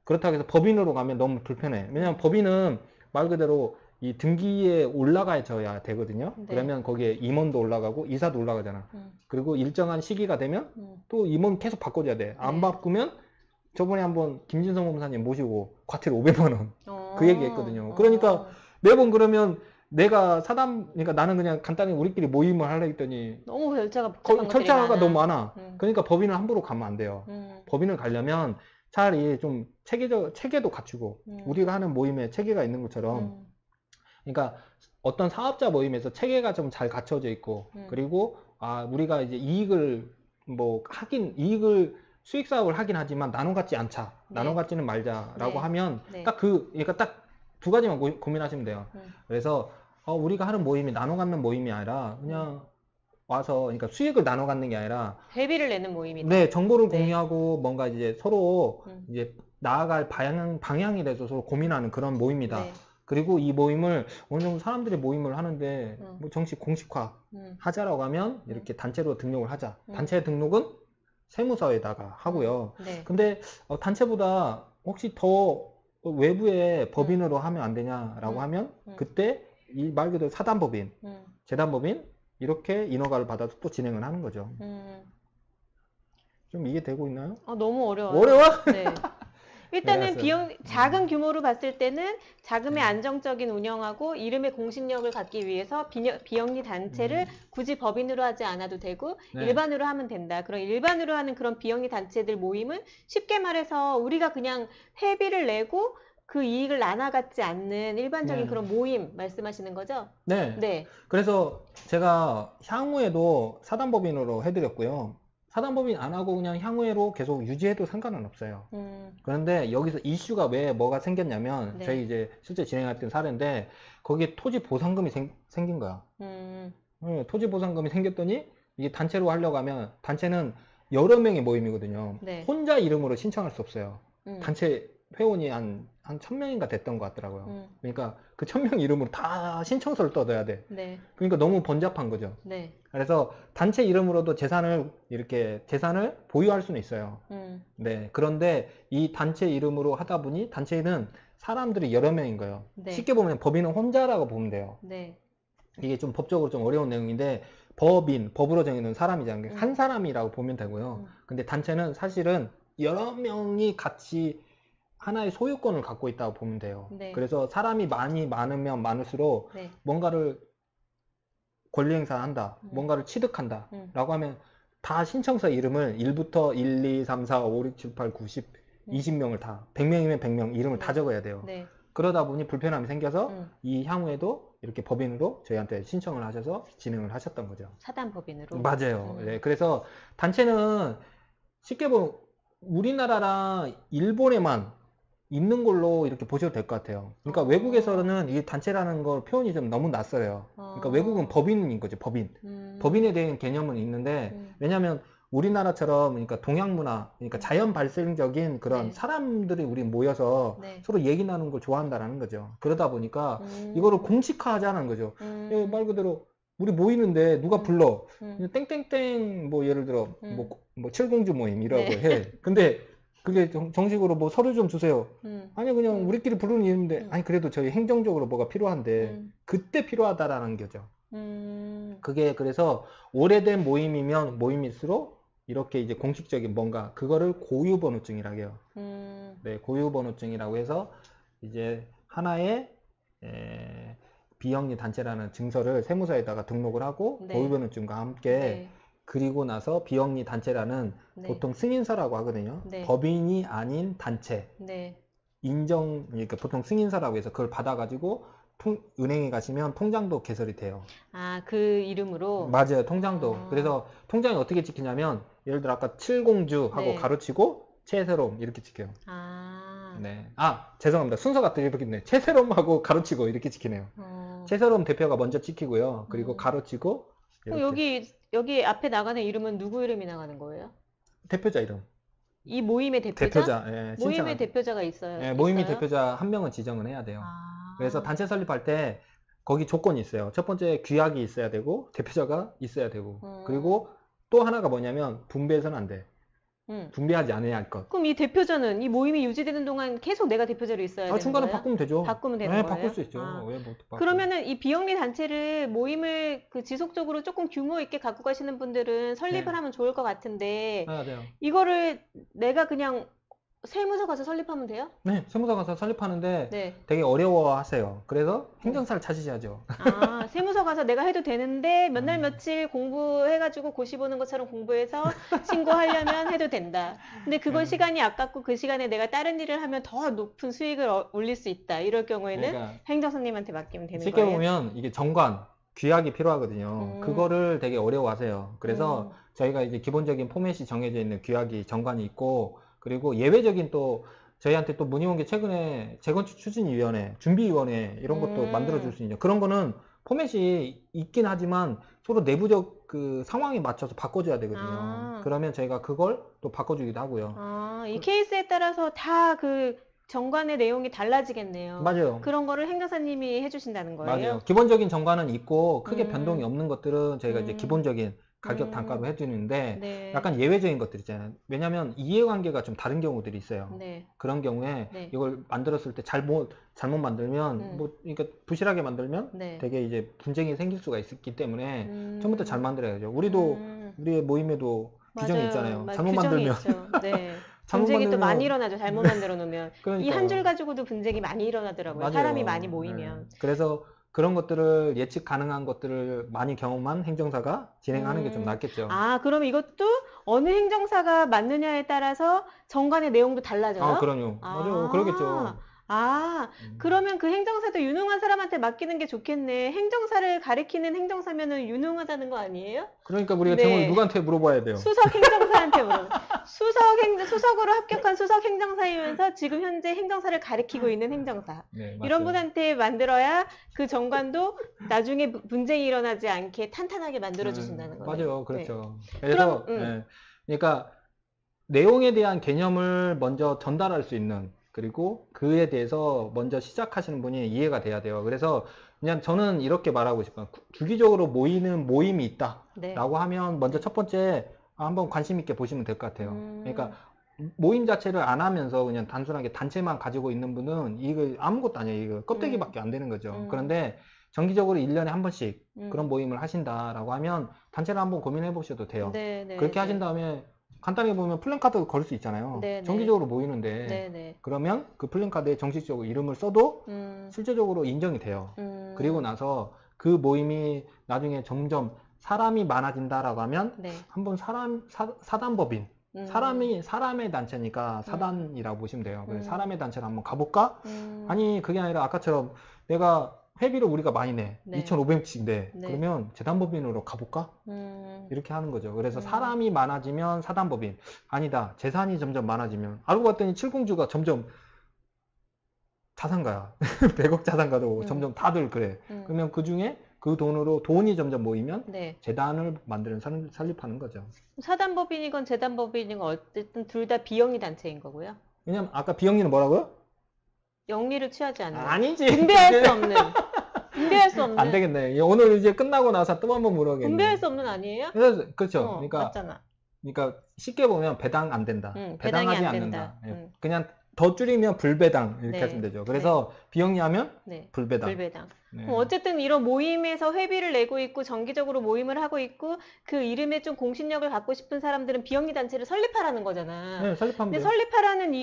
그렇다고 해서 법인으로 가면 너무 불편해. 왜냐면 법인은 말 그대로 이 등기에 올라가야 되거든요. 네. 그러면 거기에 임원도 올라가고 이사도 올라가잖아. 그리고 일정한 시기가 되면 또 임원 계속 바꿔줘야 돼. 안 네. 바꾸면 저번에 한번 김진성 법무사님 모시고 과태료 500만 원 그 얘기 했거든요. 그러니까 매번 그러면 내가 그러니까 나는 그냥 간단히 우리끼리 모임을 하려 했더니 너무 절차가 복잡한 것들이 절차가 많아. 너무 많아. 음. 그러니까 법인을 함부로 가면 안 돼요. 법인을 가려면 차라리 좀 체계도 갖추고 우리가 하는 모임에 체계가 있는 것처럼 그러니까 어떤 사업자 모임에서 체계가 좀 잘 갖춰져 있고 그리고 우리가 이제 이익을 수익 사업을 하긴 하지만 나눠 갖지 않자. 네. 나눠 갖지는 말자라고 네. 하면 네. 그러니까 딱 두 가지만 고민하시면 돼요. 그래서 우리가 하는 모임이 나눠 갖는 모임이 아니라 그냥 와서, 그러니까 수익을 나눠 갖는 게 아니라, 회비를 내는 모임이다. 네, 정보를 네. 공유하고 뭔가 이제 서로 음. 이제 나아갈 방향에 대해서 서로 고민하는 그런 모임이다. 네. 그리고 이 모임을 어느 정도 사람들이 모임을 하는데 음. 뭐 정식 공식화 음. 하자라고 하면 이렇게 단체로 등록을 하자. 음. 단체 등록은 세무서에다가 하고요. 네. 근데 단체보다 혹시 더 외부에 법인으로 하면 안 되냐라고 하면 그때 이 말 그대로 사단법인, 재단법인 이렇게 인허가를 받아서 또 진행을 하는 거죠. 좀 이해되고 있나요? 너무 어려워요. 어려워? 네. 일단은 알았어요. 작은 규모로 봤을 때는 자금의 안정적인 운영하고 이름의 공신력을 갖기 위해서 비영리 단체를 굳이 법인으로 하지 않아도 되고 네. 일반으로 하면 된다. 그런 일반으로 하는 그런 비영리 단체들 모임은 쉽게 말해서 우리가 그냥 회비를 내고 그 이익을 나눠갖지 않는 일반적인 네. 그런 모임 말씀하시는 거죠? 네. 네. 그래서 제가 향후에도 사단법인으로 해드렸고요. 사단법인 안 하고 그냥 향후에로 계속 유지해도 상관은 없어요. 그런데 여기서 이슈가 왜 뭐가 생겼냐면 네. 저희 이제 실제 진행했던 사례인데 거기에 토지 보상금이 생긴 거야. 토지 보상금이 생겼더니 이게 단체로 하려고 하면 단체는 여러 명의 모임이거든요. 네. 혼자 이름으로 신청할 수 없어요. 단체 회원이 한 1000명인가 됐던 것 같더라고요. 그러니까 그 1000명 이름으로 다 신청서를 떠줘야 돼. 네. 그러니까 너무 번잡한 거죠. 네. 그래서 단체 이름으로도 재산을 보유할 수는 있어요. 네. 그런데 이 단체 이름으로 하다 보니 단체는 사람들이 여러 명인 거예요. 네. 쉽게 보면 법인은 혼자라고 보면 돼요. 네. 이게 좀 법적으로 좀 어려운 내용인데 법으로 정해놓은 사람이잖아요. 한 사람이라고 보면 되고요. 근데 단체는 사실은 여러 명이 같이 하나의 소유권을 갖고 있다고 보면 돼요. 네. 그래서 사람이 많으면 많을수록 네. 뭔가를 권리 행사한다, 뭔가를 취득한다 라고 하면 다 신청서 이름을 1부터 1, 2, 3, 4, 5, 6, 7, 8, 9, 10, 20명을 다 100명이면 100명 이름을 다 적어야 돼요. 네. 그러다 보니 불편함이 생겨서 이 향후에도 이렇게 법인으로 저희한테 신청을 하셔서 진행을 하셨던 거죠. 사단법인으로. 맞아요. 네, 그래서 단체는 쉽게 보면 우리나라랑 일본에만 있는 걸로 이렇게 보셔도 될 것 같아요. 그러니까 외국에서는 이 단체라는 걸 표현이 좀 너무 낯설어요. 그러니까 외국은 법인인 거죠, 법인. 법인에 대한 개념은 있는데, 왜냐하면 우리나라처럼, 그러니까 동양 문화, 그러니까 자연 발생적인 그런 네. 사람들이 우리 모여서 네. 서로 얘기 나누는 걸 좋아한다는 거죠. 그러다 보니까 이거를 공식화하자는 거죠. 말 그대로 우리 모이는데 누가 불러? 그냥 땡땡땡 뭐 예를 들어 뭐 칠공주 모임 이라고 네. 해. 근데 그게 정식으로 뭐 서류 좀 주세요. 아니 그냥 우리끼리 부르는 이름인데 아니 그래도 저희 행정적으로 뭐가 필요한데 그때 필요하다라는 거죠. 그게 그래서 오래된 모임이면 모임일수록 이렇게 이제 공식적인 뭔가 그거를 고유번호증이라고 해요. 네, 고유번호증이라고 해서 이제 하나의 비영리 단체라는 증서를 세무서에다가 등록을 하고 네. 고유번호증과 함께 네. 그리고 나서 비영리 단체라는 네. 보통 승인서라고 하거든요. 네. 법인이 아닌 단체 네. 그러니까 보통 승인서라고 해서 그걸 받아가지고 은행에 가시면 통장도 개설이 돼요. 아, 그 이름으로? 맞아요, 통장도. 그래서 통장이 어떻게 찍히냐면 예를 들어 아까 칠공주하고 네. 가로치고 최세롬 이렇게 찍혀요. 아. 네. 죄송합니다. 순서가 또 이렇게 있네. 최세롬하고 가로치고 이렇게 찍히네요. 최세롬 대표가 먼저 찍히고요. 그리고 가로치고 이렇게. 여기 앞에 나가는 이름은 누구 이름이 나가는 거예요? 대표자 이름. 이 모임의 대표자? 예, 모임의 대표자가 있어요? 예, 모임의 있어요? 대표자 한 명은 지정을 해야 돼요. 아. 그래서 단체 설립할 때 거기 조건이 있어요. 첫 번째 규약이 있어야 되고 대표자가 있어야 되고 그리고 또 하나가 뭐냐면 분배해서는 안 돼. 분배하지 않아야 할 것. 그럼 이 대표자는 이 모임이 유지되는 동안 계속 내가 대표자로 있어야 되는 중간에 거예요? 바꾸면 되죠. 바꾸면 되는 네, 거예요? 바꿀 수 있죠. 아. 왜 못 바꿔? 그러면은 이 비영리 단체를 모임을 지속적으로 조금 규모 있게 갖고 가시는 분들은 설립을 네. 하면 좋을 것 같은데 해야 돼요. 이거를 내가 그냥 세무서 가서 설립하면 돼요? 네, 세무서 가서 설립하는데 네. 되게 어려워하세요. 그래서 행정사를 찾으셔야죠. 아, 세무서 가서 내가 해도 되는데 몇 날 며칠 공부해가지고 고시 보는 것처럼 공부해서 신고하려면 해도 된다. 근데 그건 시간이 아깝고 그 시간에 내가 다른 일을 하면 더 높은 수익을 올릴 수 있다. 이럴 경우에는 그러니까 행정사님한테 맡기면 되는 쉽게 거예요? 보면 이게 정관, 규약이 필요하거든요. 그거를 되게 어려워하세요. 그래서 저희가 이제 기본적인 포맷이 정해져 있는 규약이 정관이 있고 그리고 예외적인 또 저희한테 또 문의 온 게 최근에 재건축 추진위원회, 준비위원회 이런 것도 만들어줄 수 있는 그런 거는 포맷이 있긴 하지만 서로 내부적 그 상황에 맞춰서 바꿔줘야 되거든요. 아. 그러면 저희가 그걸 또 바꿔주기도 하고요. 아, 이 케이스에 따라서 다 그 정관의 내용이 달라지겠네요. 맞아요. 그런 거를 행정사님이 해주신다는 거예요? 맞아요. 기본적인 정관은 있고 크게 음. 변동이 없는 것들은 저희가 이제 음. 기본적인 가격 음. 단가로 해주는데 네. 약간 예외적인 것들 있잖아요. 왜냐하면 이해관계가 좀 다른 경우들이 있어요. 네. 그런 경우에 네. 이걸 만들었을 때 잘못 만들면 뭐 그러니까 부실하게 만들면 네. 되게 이제 분쟁이 생길 수가 있기 때문에 처음부터 잘 만들어야죠. 음. 우리의 모임에도 규정이 맞아요. 있잖아요. 맞아요. 잘못 규정이 만들면 있죠. 네. 잘못 분쟁이 또 만들면 많이 일어나죠. 잘못 만들어 놓으면. 이 그러니까요. 한 줄 가지고도 분쟁이 많이 일어나더라고요. 맞아요. 사람이 많이 모이면. 네. 그래서 그런 것들을 예측 가능한 것들을 많이 경험한 행정사가 진행하는 게 좀 낫겠죠. 아, 그럼 이것도 어느 행정사가 맞느냐에 따라서 정관의 내용도 달라져요? 아, 그럼요. 아. 맞아요. 그러겠죠. 아, 그러면 그 행정사도 유능한 사람한테 맡기는 게 좋겠네. 행정사를 가리키는 행정사면은 유능하다는 거 아니에요? 그러니까 우리가 네. 제목을 누구한테 물어봐야 돼요? 수석 행정사한테 물어. 수석으로 합격한 수석 행정사이면서 지금 현재 행정사를 가리키고 있는 행정사. 네, 이런 맞죠. 분한테 만들어야 그 정관도 나중에 분쟁이 일어나지 않게 탄탄하게 만들어 주신다는 거네요. 맞아요. 네. 그렇죠. 그래서 그러니까 내용에 대한 개념을 먼저 전달할 수 있는 그리고 그에 대해서 먼저 시작하시는 분이 이해가 돼야 돼요. 그래서 그냥 저는 이렇게 말하고 싶어요. 주기적으로 모이는 모임이 있다 네. 라고 하면 먼저 첫 번째 한번 관심 있게 보시면 될 것 같아요. 그러니까 모임 자체를 안 하면서 그냥 단순하게 단체만 가지고 있는 분은 이거 아무것도 아니에요. 이거 껍데기밖에 안 되는 거죠. 그런데 정기적으로 1년에 한 번씩 그런 모임을 하신다라고 하면 단체를 한번 고민해 보셔도 돼요. 네, 네, 그렇게 네. 하신 다음에 간단하게 보면 플랜카드 걸 수 있잖아요. 네, 네. 정기적으로 모이는데 네, 네. 그러면 그 플랜카드에 정식적으로 이름을 써도 실제적으로 인정이 돼요. 그리고 나서 그 모임이 나중에 점점 사람이 많아진다라고 하면 네. 한번 사단법인 사람의 단체니까 사단이라고 보시면 돼요. 그래서 사람의 단체를 한번 가볼까? 아니 그게 아니라 아까처럼 내가 회비를 우리가 많이 내. 네. 2,500씩 내. 네. 그러면 재단법인으로 가볼까? 이렇게 하는 거죠. 그래서 사람이 많아지면 사단법인. 아니다. 재산이 점점 많아지면. 알고 봤더니 칠공주가 점점 자산가야. 100억 자산가도 점점 다들 그래. 그러면 그 중에 그 돈으로 돈이 점점 모이면 네. 재단을 만드는 설립하는 거죠. 사단법인이건 재단법인이건 어쨌든 둘 다 비영리 단체인 거고요. 왜냐면 아까 비영리는 뭐라고요? 영리를 취하지 않는. 아니지. 분배할 수 없는. 분배할 수 없는. 안 되겠네. 오늘 이제 끝나고 나서 또 한번 물어보겠네. 분배할 수 없는 아니에요? 그래서 그렇죠. 맞잖아. 그러니까 쉽게 보면 배당 안 된다. 배당이 배당하지 안 않는다. 된다. 예. 그냥 더 줄이면 불배당 이렇게 네. 하시면 되죠. 그래서 비영리하면 네. 불배당. 불배당. 네. 그럼 어쨌든 이런 모임에서 회비를 내고 있고 정기적으로 모임을 하고 있고 그 이름에 좀 공신력을 갖고 싶은 사람들은 비영리 단체를 설립하라는 거잖아. 네, 설립하면 근데 돼요. 설립하라는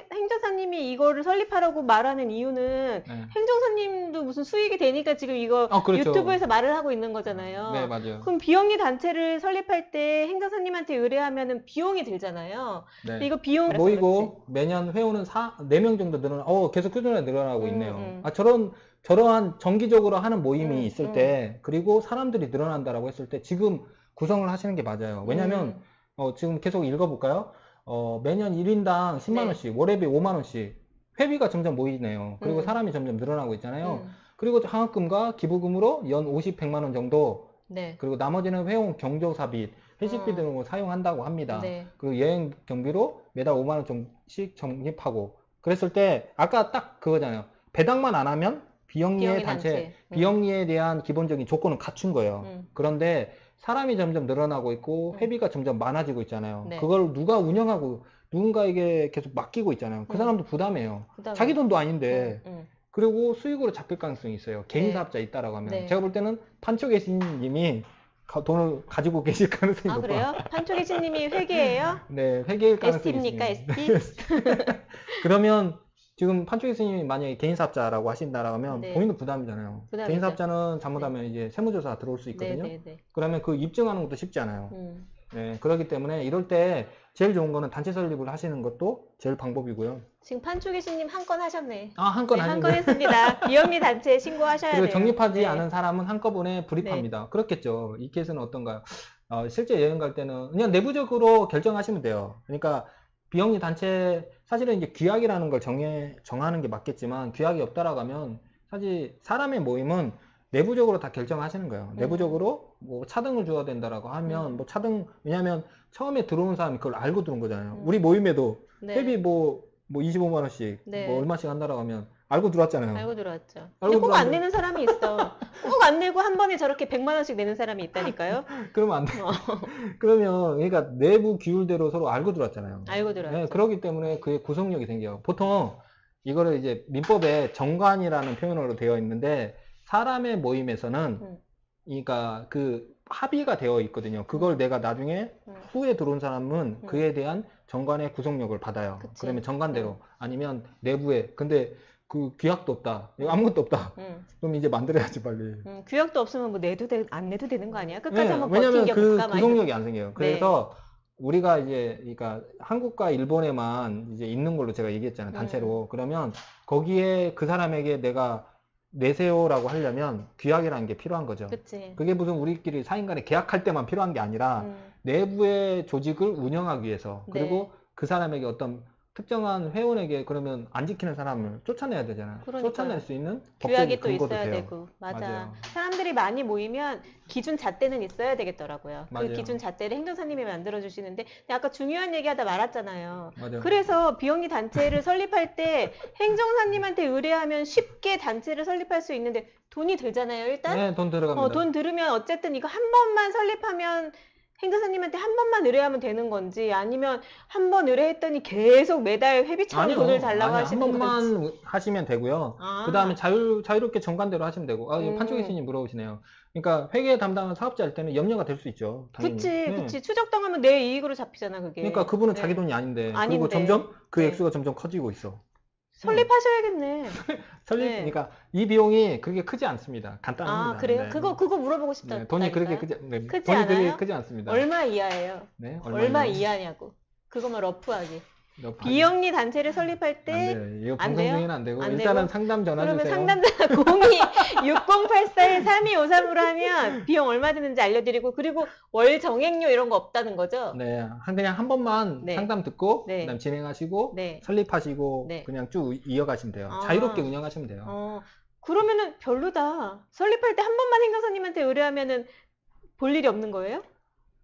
행정사님이 이거를 설립하라고 말하는 이유는 네. 행정사님도 무슨 수익이 되니까 지금 이거 그렇죠. 유튜브에서 말을 하고 있는 거잖아요. 네, 맞아요. 그럼 비영리 단체를 설립할 때 행정사님한테 의뢰하면은 비용이 들잖아요. 네. 근데 이거 비용 모이고 매년 회원은 4명 정도 계속 꾸준히 늘어나고 있네요. 저러한 정기적으로 하는 모임이 있을 때, 그리고 사람들이 늘어난다라고 했을 때, 지금 구성을 하시는 게 맞아요. 왜냐면, 지금 계속 읽어볼까요? 매년 1인당 10만원씩, 월회비 5만원씩, 회비가 점점 모이네요. 그리고 사람이 점점 늘어나고 있잖아요. 그리고 장학금과 기부금으로 연 50, 100만원 정도, 네. 그리고 나머지는 회원 경조사비, 회식비 등으로 사용한다고 합니다. 네. 그리고 여행 경비로 매달 5만원 정도씩 적립하고, 그랬을 때, 아까 딱 그거잖아요. 배당만 안 하면 비영리의 단체, 비영리에 대한 기본적인 조건은 갖춘 거예요. 그런데 사람이 점점 늘어나고 있고 회비가 점점 많아지고 있잖아요. 네. 그걸 누가 운영하고 누군가에게 계속 맡기고 있잖아요. 그 사람도 부담해요. 자기 돈도 아닌데. 그리고 수익으로 잡힐 가능성이 있어요. 개인 네. 사업자 있다라고 하면. 네. 제가 볼 때는 판초계신님이 돈을 가지고 계실 가능성이 아, 높아. 그래요? 판초계신님이 회계예요? 네, 회계일 가능성이 ST입니까? 있습니다. ST? 그러면 지금 판초계 스님이 만약에 개인 사업자라고 하신다라고 하면 네. 본인도 부담이잖아요. 부담이죠. 개인 사업자는 잘못하면 이제 세무조사 들어올 수 있거든요. 네. 그러면 그 입증하는 것도 쉽지 않아요. 네, 그렇기 때문에 이럴 때 제일 좋은 거는 단체 설립을 하시는 것도 제일 방법이고요. 지금 판초계신님 한 건 하셨네. 한 건 네, 한 하시네. 건 했습니다. 비영리 단체에 신고하셔야 돼요. 그리고 적립하지 네. 않은 사람은 한꺼번에 불입합니다. 그렇겠죠. 이 케이스는 어떤가요? 실제 여행 갈 때는 그냥 내부적으로 결정하시면 돼요. 그러니까 비영리 단체 사실은 이제 규약이라는 걸 정하는 게 맞겠지만 규약이 없다라고 하면 사실 사람의 모임은 내부적으로 다 결정하시는 거예요. 음. 내부적으로 뭐 차등을 줘야 된다라고 하면 뭐 차등, 왜냐면 처음에 들어온 사람이 그걸 알고 들어온 거잖아요. 우리 모임에도 네. 회비 뭐 25만 원씩 네. 뭐 얼마씩 한다라고 하면 알고 들어왔잖아요. 알고 들어왔죠. 알고 근데 꼭 안 들어왔는데- 내는 사람이 있어. 꼭 안 내고 한 번에 저렇게 100만 원씩 내는 사람이 있다니까요. 그러면 안 돼. 어. 그러면 그러니까 내부 기율대로 서로 알고 들어왔잖아요. 알고 들어왔죠. 네, 그렇기 때문에 그의 구속력이 생겨요. 보통 이거를 이제 민법에 정관이라는 표현으로 되어 있는데 사람의 모임에서는 그러니까 그 합의가 되어 있거든요. 그걸 내가 나중에 후에 들어온 사람은 그에 대한 정관의 구속력을 받아요. 그치. 그러면 정관대로 아니면 내부에 근데 그 규약도 없다. 아무것도 없다. 그럼 이제 만들어야지 빨리. 규약도 없으면 뭐 안 내도 되는 거 아니야? 끝까지 네, 한번 왜냐면 그 버틴겨볼까? 구속력이 안 생겨요. 그래서 우리가 이제 그러니까 한국과 일본에만 이제 있는 걸로 제가 얘기했잖아요. 단체로. 그러면 거기에 그 사람에게 내가 내세요라고 하려면 규약이라는 게 필요한 거죠. 그치. 그게 무슨 우리끼리 사인 간에 계약할 때만 필요한 게 아니라 내부의 조직을 운영하기 위해서 네. 그리고 그 사람에게 어떤 특정한 회원에게 그러면 안 지키는 사람을 쫓아내야 되잖아요. 그러니까요. 쫓아낼 수 있는 규약이 법적인 또 근거도 있어야 돼요. 되고. 맞아. 맞아요. 사람들이 많이 모이면 기준 잣대는 있어야 되겠더라고요. 맞아요. 그 기준 잣대를 행정사님이 만들어주시는데 근데 아까 중요한 얘기하다 말았잖아요. 맞아요. 그래서 비영리 단체를 설립할 때 행정사님한테 의뢰하면 쉽게 단체를 설립할 수 있는데 돈이 들잖아요. 일단 네, 돈 들어갑니다. 돈 들으면 어쨌든 이거 한 번만 설립하면 행정사님한테 한 번만 의뢰하면 되는 건지 아니면 한 번 의뢰했더니 계속 매달 회비처럼 아니요. 돈을 달라고 아니요. 하시는 한 번만 건지. 하시면 되고요. 아. 그 다음에 자유롭게 정관대로 하시면 되고. 아, 판촉 교수님 물어보시네요. 그러니까 회계 담당한 사업자일 때는 염려가 될 수 있죠. 당연히. 그치, 네. 그치. 추적당하면 내 이익으로 잡히잖아, 그게. 그러니까 그분은 네. 자기 돈이 아닌데. 그리고 아닌데. 점점 그 네. 액수가 점점 커지고 있어. 설립하셔야겠네. 설립, 네. 그러니까 이 비용이 그렇게 크지 않습니다. 간단합니다. 아, 그래요? 네. 그거 물어보고 싶다. 네, 돈이 그렇게 크지, 크지 돈이 그렇게 않아요? 크지 않습니다. 얼마 이하예요? 네, 얼마 얼마예요? 이하냐고. 그거만 러프하게. 몇 비영리 단체를 설립할 안 때 돼요. 이거 안 방송 돼요? 중에는 안 되고 안 일단은 되고? 상담 전화 그러면 주세요. 상담자 02-6084-3253으로 하면 비용 얼마 드는지 알려드리고 그리고 월 정액료 이런 거 없다는 거죠? 네, 그냥 한 번만 네. 상담 듣고 네. 그다음 진행하시고 네. 설립하시고 네. 그냥 쭉 이어가시면 돼요. 아. 자유롭게 운영하시면 돼요. 그러면은 별로다. 설립할 때 한 번만 행정사님한테 의뢰하면은 볼 일이 없는 거예요?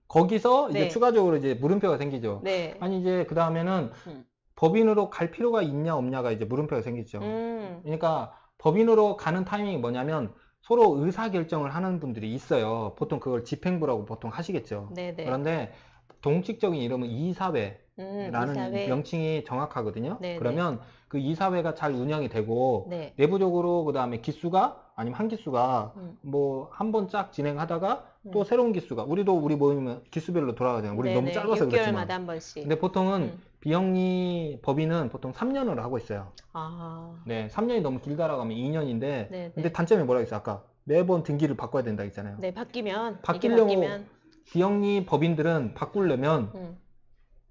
거기서 이제 네. 추가적으로 이제 물음표가 생기죠. 네. 아니 이제 그 다음에는 음. 법인으로 갈 필요가 있냐 없냐가 이제 물음표가 생기죠. 그러니까 법인으로 가는 타이밍이 뭐냐면 서로 의사 결정을 하는 분들이 있어요. 보통 그걸 집행부라고 보통 하시겠죠. 네네. 그런데 동식적인 이름은 이사회라는 이사회. 명칭이 정확하거든요. 네네. 그러면 그 이사회가 잘 운영이 되고 네. 내부적으로 그 다음에 기수가 아니면 한 기수가 뭐 한 번 쫙 진행하다가 또 새로운 기수가 우리도 우리 모이면 기수별로 돌아가잖아요. 우리 너무 짧아서 6개월마다 그렇지만. 한 번씩. 근데 보통은 비영리 법인은 보통 3년을 하고 있어요. 아. 네, 3년이 너무 길다라고 하면 2년인데 네네. 근데 단점이 뭐라고 했어요? 아까 매번 등기를 바꿔야 된다 했잖아요. 네, 바뀌면. 바뀌려고 이게 바뀌면. 비영리 법인들은 바꾸려면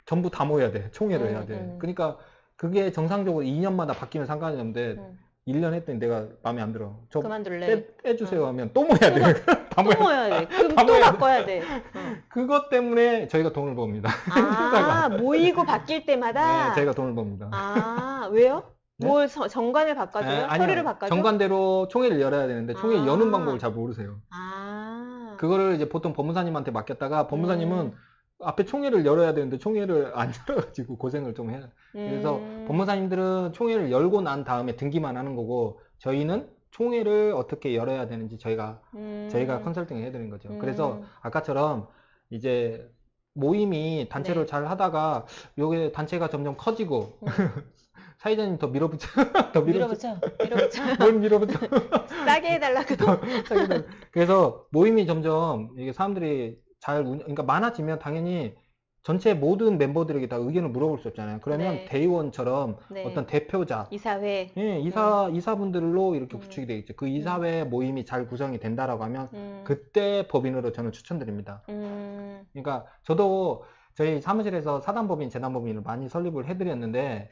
전부 다 모여야 돼. 총회를 해야 돼. 그러니까 그게 정상적으로 2년마다 바뀌면 상관이 없는데 1년 했더니 내가 마음에 안 들어. 저 그만둘래. 빼주세요 하면 또 모여야 돼. 다 또 모여야 돼. 모여야 돼. 그럼 다 또 모여야 돼. 바꿔야 돼. 그것 때문에 저희가 돈을 법니다. 아, 모이고 바뀔 때마다? 네, 저희가 돈을 법니다. 아, 왜요? 네? 뭘 정관을 바꿔줘요? 네, 아니요. 서류를 바꿔줘? 정관대로 총회를 열어야 되는데 총회 아. 여는 방법을 잘 모르세요. 아. 그거를 이제 보통 법무사님한테 맡겼다가 법무사님은 앞에 총회를 열어야 되는데 총회를 안 열어가지고 고생을 좀 해요. 그래서 법무사님들은 총회를 열고 난 다음에 등기만 하는 거고 저희는 총회를 어떻게 열어야 되는지 저희가 컨설팅을 해드린 거죠. 그래서 아까처럼 이제 모임이 단체로 네. 잘 하다가 요게 단체가 점점 커지고 사회자님 더 밀어붙여 더 밀어붙여. 밀어붙여. 뭘 밀어붙여 싸게 해달라고. 그래서 모임이 점점 이게 사람들이 그러니까 많아지면 당연히 전체 모든 멤버들에게 다 의견을 물어볼 수 없잖아요. 그러면 네. 대의원처럼 네. 어떤 대표자, 이사회. 예, 이사분들로 이렇게 구축이 되겠죠. 그 이사회 모임이 잘 구성이 된다라고 하면 그때 법인으로 저는 추천드립니다. 그러니까 저도 저희 사무실에서 사단법인, 재단법인을 많이 설립을 해드렸는데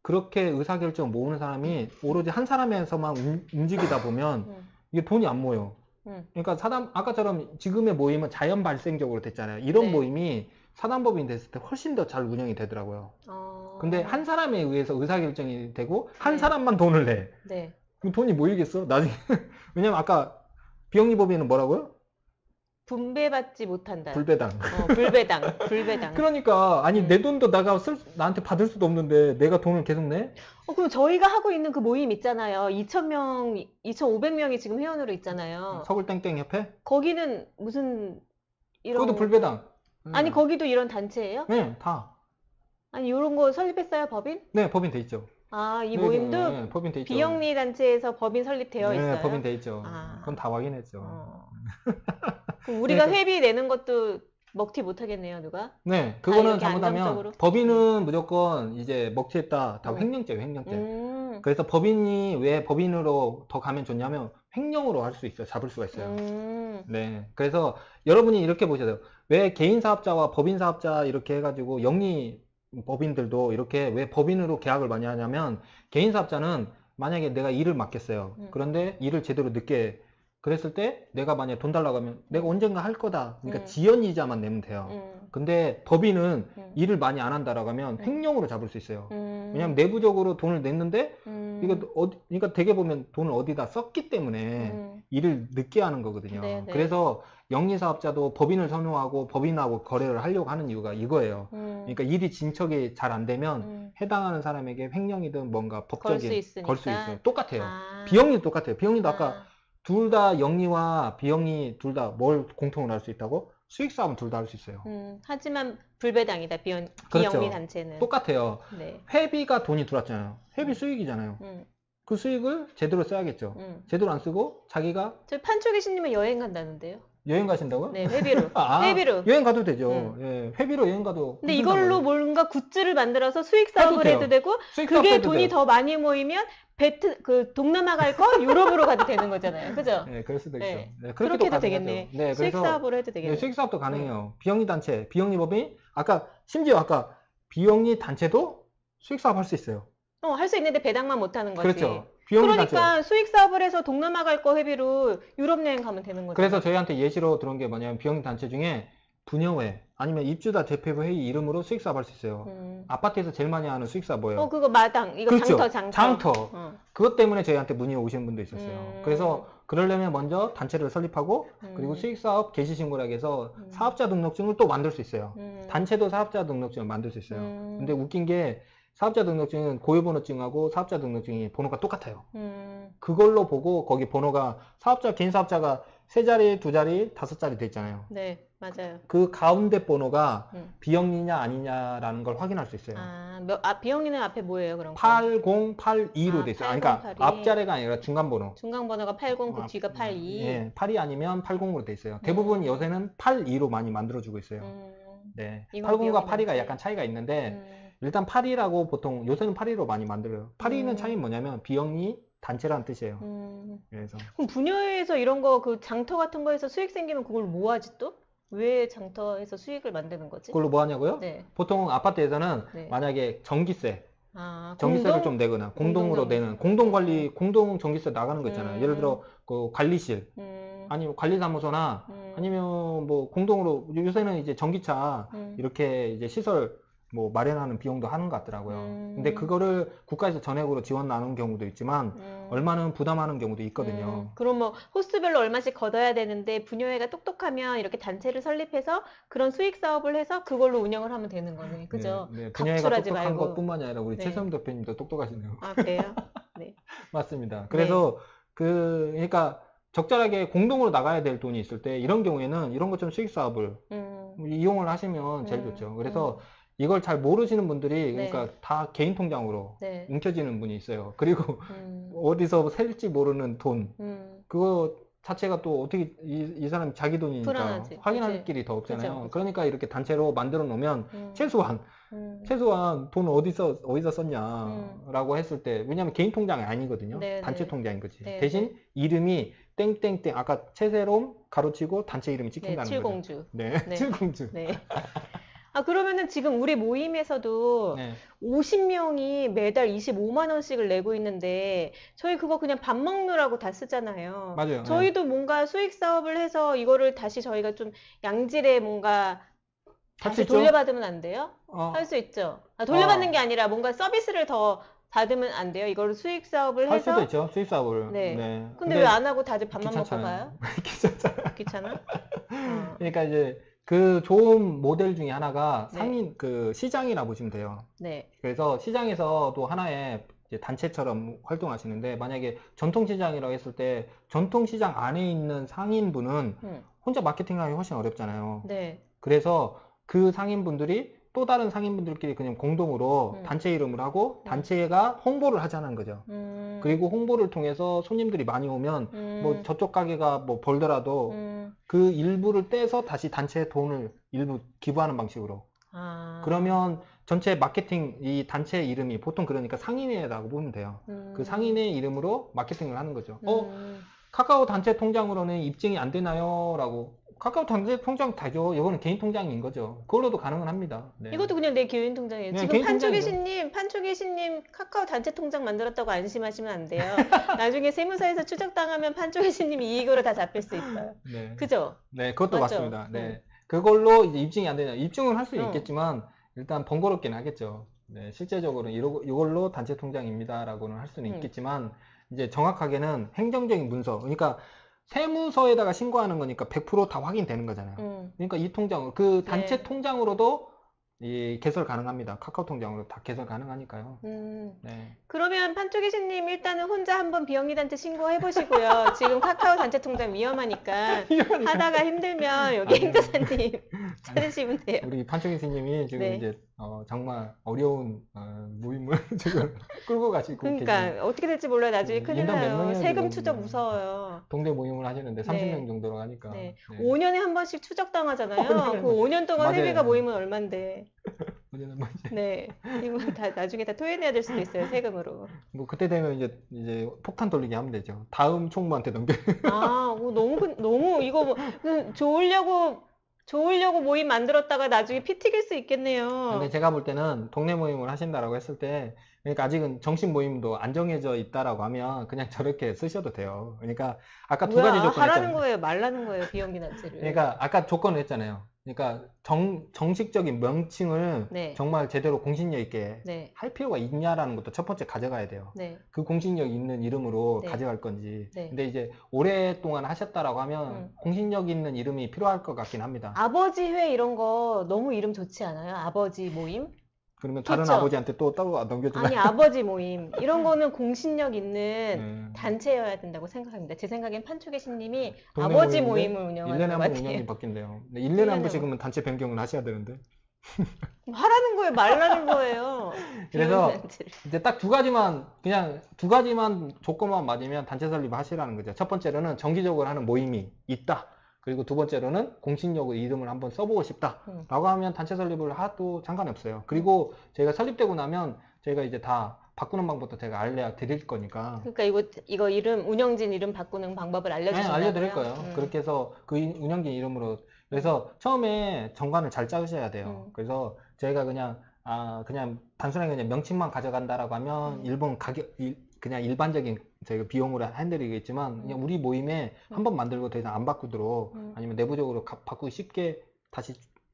그렇게 의사결정 모으는 사람이 오로지 한 사람에서만 움직이다 보면 이게 돈이 안 모여. 그러니까 아까처럼 지금의 모임은 자연 발생적으로 됐잖아요. 이런 네. 모임이 사단법인 됐을 때 훨씬 더 잘 운영이 되더라고요. 근데 한 사람에 의해서 의사결정이 되고 한 네. 사람만 돈을 내. 네. 그럼 돈이 모이겠어? 나중에. 왜냐면 아까 비영리법인은 뭐라고요? 분배받지 못한다. 불배당. 불배당. 그러니까 아니 내 돈도 나한테 받을 수도 없는데 내가 돈을 계속 내? 그럼 저희가 하고 있는 그 모임 있잖아요. 2,000명, 2,500명이 지금 회원으로 있잖아요. 서울땡땡 협회? 거기는 무슨 이런 그것도 불배당. 아니 거기도 이런 단체예요? 네, 다. 아니 이런 거 설립했어요, 법인? 네, 법인 돼 있죠. 아, 이 네, 모임도 네, 법인 돼 있죠. 비영리 단체에서 법인 설립되어 네, 있어요. 법인 돼 있죠. 아. 그건 다 확인했죠. 그럼 우리가 그러니까- 회비 내는 것도 먹튀 못 하겠네요, 누가? 네, 그거는 이렇게 잘못하면 안정적으로? 법인은 무조건 이제 먹튀했다. 다 음. 횡령죄예요, 횡령죄. 그래서 그래서 법인이 왜 법인으로 더 가면 좋냐면 횡령으로 할 수 있어요. 잡을 수가 있어요. 네. 그래서 여러분이 이렇게 보셔야 돼요. 왜 개인 사업자와 법인 사업자 이렇게 해가지고 영리 법인들도 이렇게 왜 법인으로 계약을 많이 하냐면 개인 사업자는 만약에 내가 일을 맡겼어요. 그런데 일을 제대로 늦게 그랬을 때 내가 만약에 돈 달라고 하면 내가 언젠가 할 거다. 그러니까 지연이자만 내면 돼요. 근데 법인은 일을 많이 안 한다라고 하면 횡령으로 잡을 수 있어요. 왜냐면 내부적으로 돈을 냈는데 그러니까 되게 보면 돈을 어디다 썼기 때문에 일을 늦게 하는 거거든요. 네, 네. 그래서 영리사업자도 법인을 선호하고 법인하고 거래를 하려고 하는 이유가 이거예요. 그러니까 일이 진척이 잘 안 되면 해당하는 사람에게 횡령이든 뭔가 법적인 걸 수 있어요. 똑같아요. 비영리도 똑같아요. 비영리도 아까 둘 다 영리와 비영리 둘 다 뭘 공통으로 할 수 있다고? 수익 사업은 둘 다 할 수 있어요. 하지만 불배당이다, 비영리 그렇죠. 단체는. 똑같아요. 네. 회비가 돈이 들어왔잖아요. 회비 수익이잖아요. 그 수익을 제대로 써야겠죠. 제대로 안 쓰고 자기가 저 판초계신님은 여행 간다는데요. 여행 가신다고요? 네, 회비로. 아, 회비로. 여행 가도 되죠. 예, 회비로 여행 가도. 근데 괜찮단 이걸로 말이에요. 뭔가 굿즈를 만들어서 수익 사업을 돼요. 해도 되고, 수익 그게 사업도 돈이 돼요. 더 많이 모이면 동남아 갈 거 유럽으로 가도 되는 거잖아요. 그죠? 네, 그럴 수도 네. 있죠. 네, 그렇게 해도 가능하죠. 되겠네. 네, 수익 그래서 사업으로 해도 되겠네. 네, 수익 사업도 가능해요. 비영리 단체, 비영리 법인, 심지어 아까 비영리 단체도 수익 사업 할 수 있어요. 할 수 있는데 배당만 못 하는 거지. 그렇죠. 비영리 그러니까 단체. 수익 사업을 해서 동남아 갈 거 회비로 유럽 여행 가면 되는 거죠. 그래서 저희한테 예시로 들어온 게 뭐냐면 비영리 단체 중에 분여회 아니면 입주자 대표부 회의 이름으로 수익 사업 할 수 있어요. 아파트에서 제일 많이 하는 수익 사업 뭐예요? 그거 마당. 이거 그렇죠. 장터. 장터. 그것 때문에 저희한테 문의 오시는 분도 있었어요. 그래서 그러려면 먼저 단체를 설립하고 그리고 수익사업 개시신고라고 해서 사업자 등록증을 또 만들 수 있어요. 단체도 사업자 등록증을 만들 수 있어요. 근데 웃긴 게 사업자 등록증은 고유번호증하고 사업자 등록증이 번호가 똑같아요. 그걸로 보고 거기 번호가 개인 사업자가 3자리, 2자리, 5자리 돼 있잖아요. 네, 맞아요. 그 가운데 번호가 비영리냐 아니냐라는 걸 확인할 수 있어요. 비영리는 앞에 뭐예요, 그럼? 8082로 돼 있어요. 그러니까 8082. 앞자리가 아니라 중간 번호. 중간 번호가 80, 그 뒤가 82. 예, 82 아니면 80으로 돼 있어요. 대부분 요새는 82로 많이 만들어주고 있어요. 네, 이건 80과 비영리 82가 단체. 약간 차이가 있는데 일단 82라고 보통 요새는 82로 많이 만들어요. 82는 차이는 뭐냐면 비영리 단체라는 뜻이에요. 그래서 그럼 분야에서 이런 거 그 장터 같은 거에서 수익 생기면 그걸 뭐 하지 또? 왜 장터에서 수익을 만드는 거지? 그걸로 뭐 하냐고요? 네. 보통 아파트에서는 네. 만약에 전기세를 공동? 좀 내거나 공동으로 공동 내는 공동관리 공동 전기세 나가는 거 있잖아요. 예를 들어 그 관리실 아니면 관리사무소나 아니면 뭐 공동으로 요새는 이제 전기차 이렇게 이제 시설 뭐 마련하는 비용도 하는 것 같더라고요. 근데 그거를 국가에서 전액으로 지원 나누는 경우도 있지만 얼마는 부담하는 경우도 있거든요. 그럼 뭐 호스별로 얼마씩 걷어야 되는데 분여회가 똑똑하면 이렇게 단체를 설립해서 그런 수익 사업을 해서 그걸로 운영을 하면 되는 거네. 그죠? 네, 분야가 각출하지 똑똑한 말고. 것뿐만이 아니라 우리 네. 최선 대표님도 똑똑하시네요. 아, 그래요? 네. 맞습니다. 그래서 그러니까 적절하게 공동으로 나가야 될 돈이 있을 때 이런 경우에는 이런 것처럼 수익 사업을 이용을 하시면 제일 좋죠. 그래서 이걸 잘 모르시는 분들이 그러니까 다 개인 통장으로 네. 뭉쳐지는 분이 있어요. 그리고 어디서 셀지 모르는 돈 그거 자체가 또 어떻게 이 사람 자기 돈이니까 불안하지. 확인할 그치? 길이 더 없잖아요. 그쵸. 그러니까 이렇게 단체로 만들어 놓으면 최소한 돈 어디서 썼냐라고 했을 때 왜냐면 개인 통장이 아니거든요. 네, 단체 네. 통장인 거지. 네, 대신 이름이 땡땡땡 아까 최세롬 가로치고 단체 이름이 네, 찍힌다는 거죠. 칠공주. 네, 네. 칠공주. 네. 그러면은 지금 우리 모임에서도 네. 50명이 매달 25만 원씩을 내고 있는데 저희 그거 그냥 밥 먹느라고 다 쓰잖아요. 맞아요. 저희도 뭔가 수익 사업을 해서 이거를 다시 저희가 좀 양질의 뭔가 할수 다시 있죠? 돌려받으면 안 돼요? 어, 할 수 있죠. 돌려받는 게 아니라 뭔가 서비스를 더 받으면 안 돼요? 이거를 수익 사업을 할 해서? 수도 있죠. 수입 사업을. 네. 근데 왜 안 하고 다들 밥만 먹고 귀찮잖아요. 가요? 귀찮잖아요. 귀찮아? 그러니까 이제 그 좋은 모델 중에 하나가 네. 상인 그 시장이라 보시면 돼요. 네. 그래서 시장에서도 하나의 이제 단체처럼 활동하시는데 만약에 전통시장이라고 했을 때 전통시장 안에 있는 상인분은 혼자 마케팅하기 훨씬 어렵잖아요. 네. 그래서 그 상인분들이 또 다른 상인분들끼리 그냥 공동으로 단체 이름을 하고 단체가 홍보를 하자는 거죠. 그리고 홍보를 통해서 손님들이 많이 오면 뭐 저쪽 가게가 뭐 벌더라도 그 일부를 떼서 다시 단체에 돈을 일부 기부하는 방식으로. 그러면 전체 마케팅 이 단체 이름이 보통 그러니까 상인회라고 보면 돼요. 그 상인회 이름으로 마케팅을 하는 거죠. 카카오 단체 통장으로는 입증이 안 되나요? 라고. 카카오 단체 통장 다죠. 이거는 개인 통장인 거죠. 그걸로도 가능은 합니다. 네. 이것도 그냥 내 개인 통장이에요. 네, 지금 개인 판초계신님 카카오 단체 통장 만들었다고 안심하시면 안 돼요. 나중에 세무사에서 추적당하면 판초계신님이 이익으로 다 잡힐 수 있어요. 네. 그죠? 네, 그것도 맞죠? 맞습니다. 네. 그걸로 이제 입증이 안 되냐. 입증을 할 수 있겠지만 일단 번거롭긴 하겠죠. 네, 실제적으로는 이걸로 단체 통장입니다라고는 할 수는 있겠지만 이제 정확하게는 행정적인 문서, 그러니까 세무서에다가 신고하는 거니까 100% 다 확인되는 거잖아요. 그러니까 이 통장, 그 단체 네. 통장으로도 이 개설 가능합니다. 카카오 통장으로 다 개설 가능하니까요. 네. 그러면 판초계신님 일단은 혼자 한번 비영리 단체 신고해 보시고요. 지금 카카오 단체 통장 위험하니까 하다가 힘들면 여기 행정사님 찾으시면 돼요. 우리 판초기 스님이 지금 네. 이제 정말 어려운 모임을 지금 끌고 가시고 그러니까 계신 어떻게 될지 몰라요. 나중에 네, 큰일 인당 몇 나요. 명이나 세금 되거든요. 추적 무서워요. 동네 모임을 하시는데 30명 네. 정도로 하니까. 네. 네. 5년에 한 번씩 추적당하잖아요. 5년에 그 5년 동안 맞아요. 회비가 모이면 얼만데. 어제는 뭐 이제 네. 이거 다 나중에 다 토해내야 될 수도 있어요. 세금으로. 뭐 그때 되면 이제 폭탄 돌리기 하면 되죠. 다음 총무한테 넘겨. 너무 이거 뭐, 좋으려고 모임 만들었다가 나중에 피 튀길 수 있겠네요. 근데 제가 볼 때는 동네 모임을 하신다라고 했을 때, 그러니까 아직은 정식 모임도 안 정해져 있다라고 하면 그냥 저렇게 쓰셔도 돼요. 그러니까 아까 두 가지 뭐야, 조건 하라는 했잖아요. 거예요, 말라는 거예요, 비영리 단체를. 그러니까 아까 조건을 했잖아요. 그러니까 정식적인 명칭을 네. 정말 제대로 공신력 있게 네. 할 필요가 있냐라는 것도 첫 번째 가져가야 돼요. 네. 그 공신력 있는 이름으로 네. 가져갈 건지. 네. 근데 이제 오랫동안 하셨다라고 하면 공신력 있는 이름이 필요할 것 같긴 합니다. 아버지 회 이런 거 너무 이름 좋지 않아요? 아버지 모임? 그러면 다른 좋죠? 아버지한테 또 따로 넘겨주나? 아니, 아버지 모임. 이런 거는 공신력 있는 단체여야 된다고 생각합니다. 제 생각엔 판초계신님이 동네 아버지 모임인데 모임을 1년에 운영하는 것 한 번 같아요. 운영이 바뀐대요. 1년에 한 1년에 번씩은 단체 변경을 하셔야 되는데. 하라는 거예요, 말라는 거예요. 그래서 비영리 단체를. 이제 딱 그냥 두 가지만 조건만 맞으면 단체 설립을 하시라는 거죠. 첫 번째로는 정기적으로 하는 모임이 있다. 그리고 두 번째로는 공신력으로 이름을 한번 써보고 싶다. 라고 하면 단체 설립을 해도 상관이 없어요. 그리고 저희가 설립되고 나면 저희가 이제 다 바꾸는 방법도 제가 알려드릴 거니까. 그러니까 이거 이름, 운영진 이름 바꾸는 방법을 네, 알려주신다고요? 알려드릴 거예요. 그렇게 해서 그 운영진 이름으로. 그래서 처음에 정관을 잘 짜셔야 돼요. 그래서 저희가 그냥 단순하게 그냥 명칭만 가져간다라고 하면 그냥 일반적인 저희가 비용으로 해드리겠지만 그냥 우리 모임에 한 번 만들고 더 이상 안 바꾸도록 아니면 내부적으로 바꾸기 쉽게 다시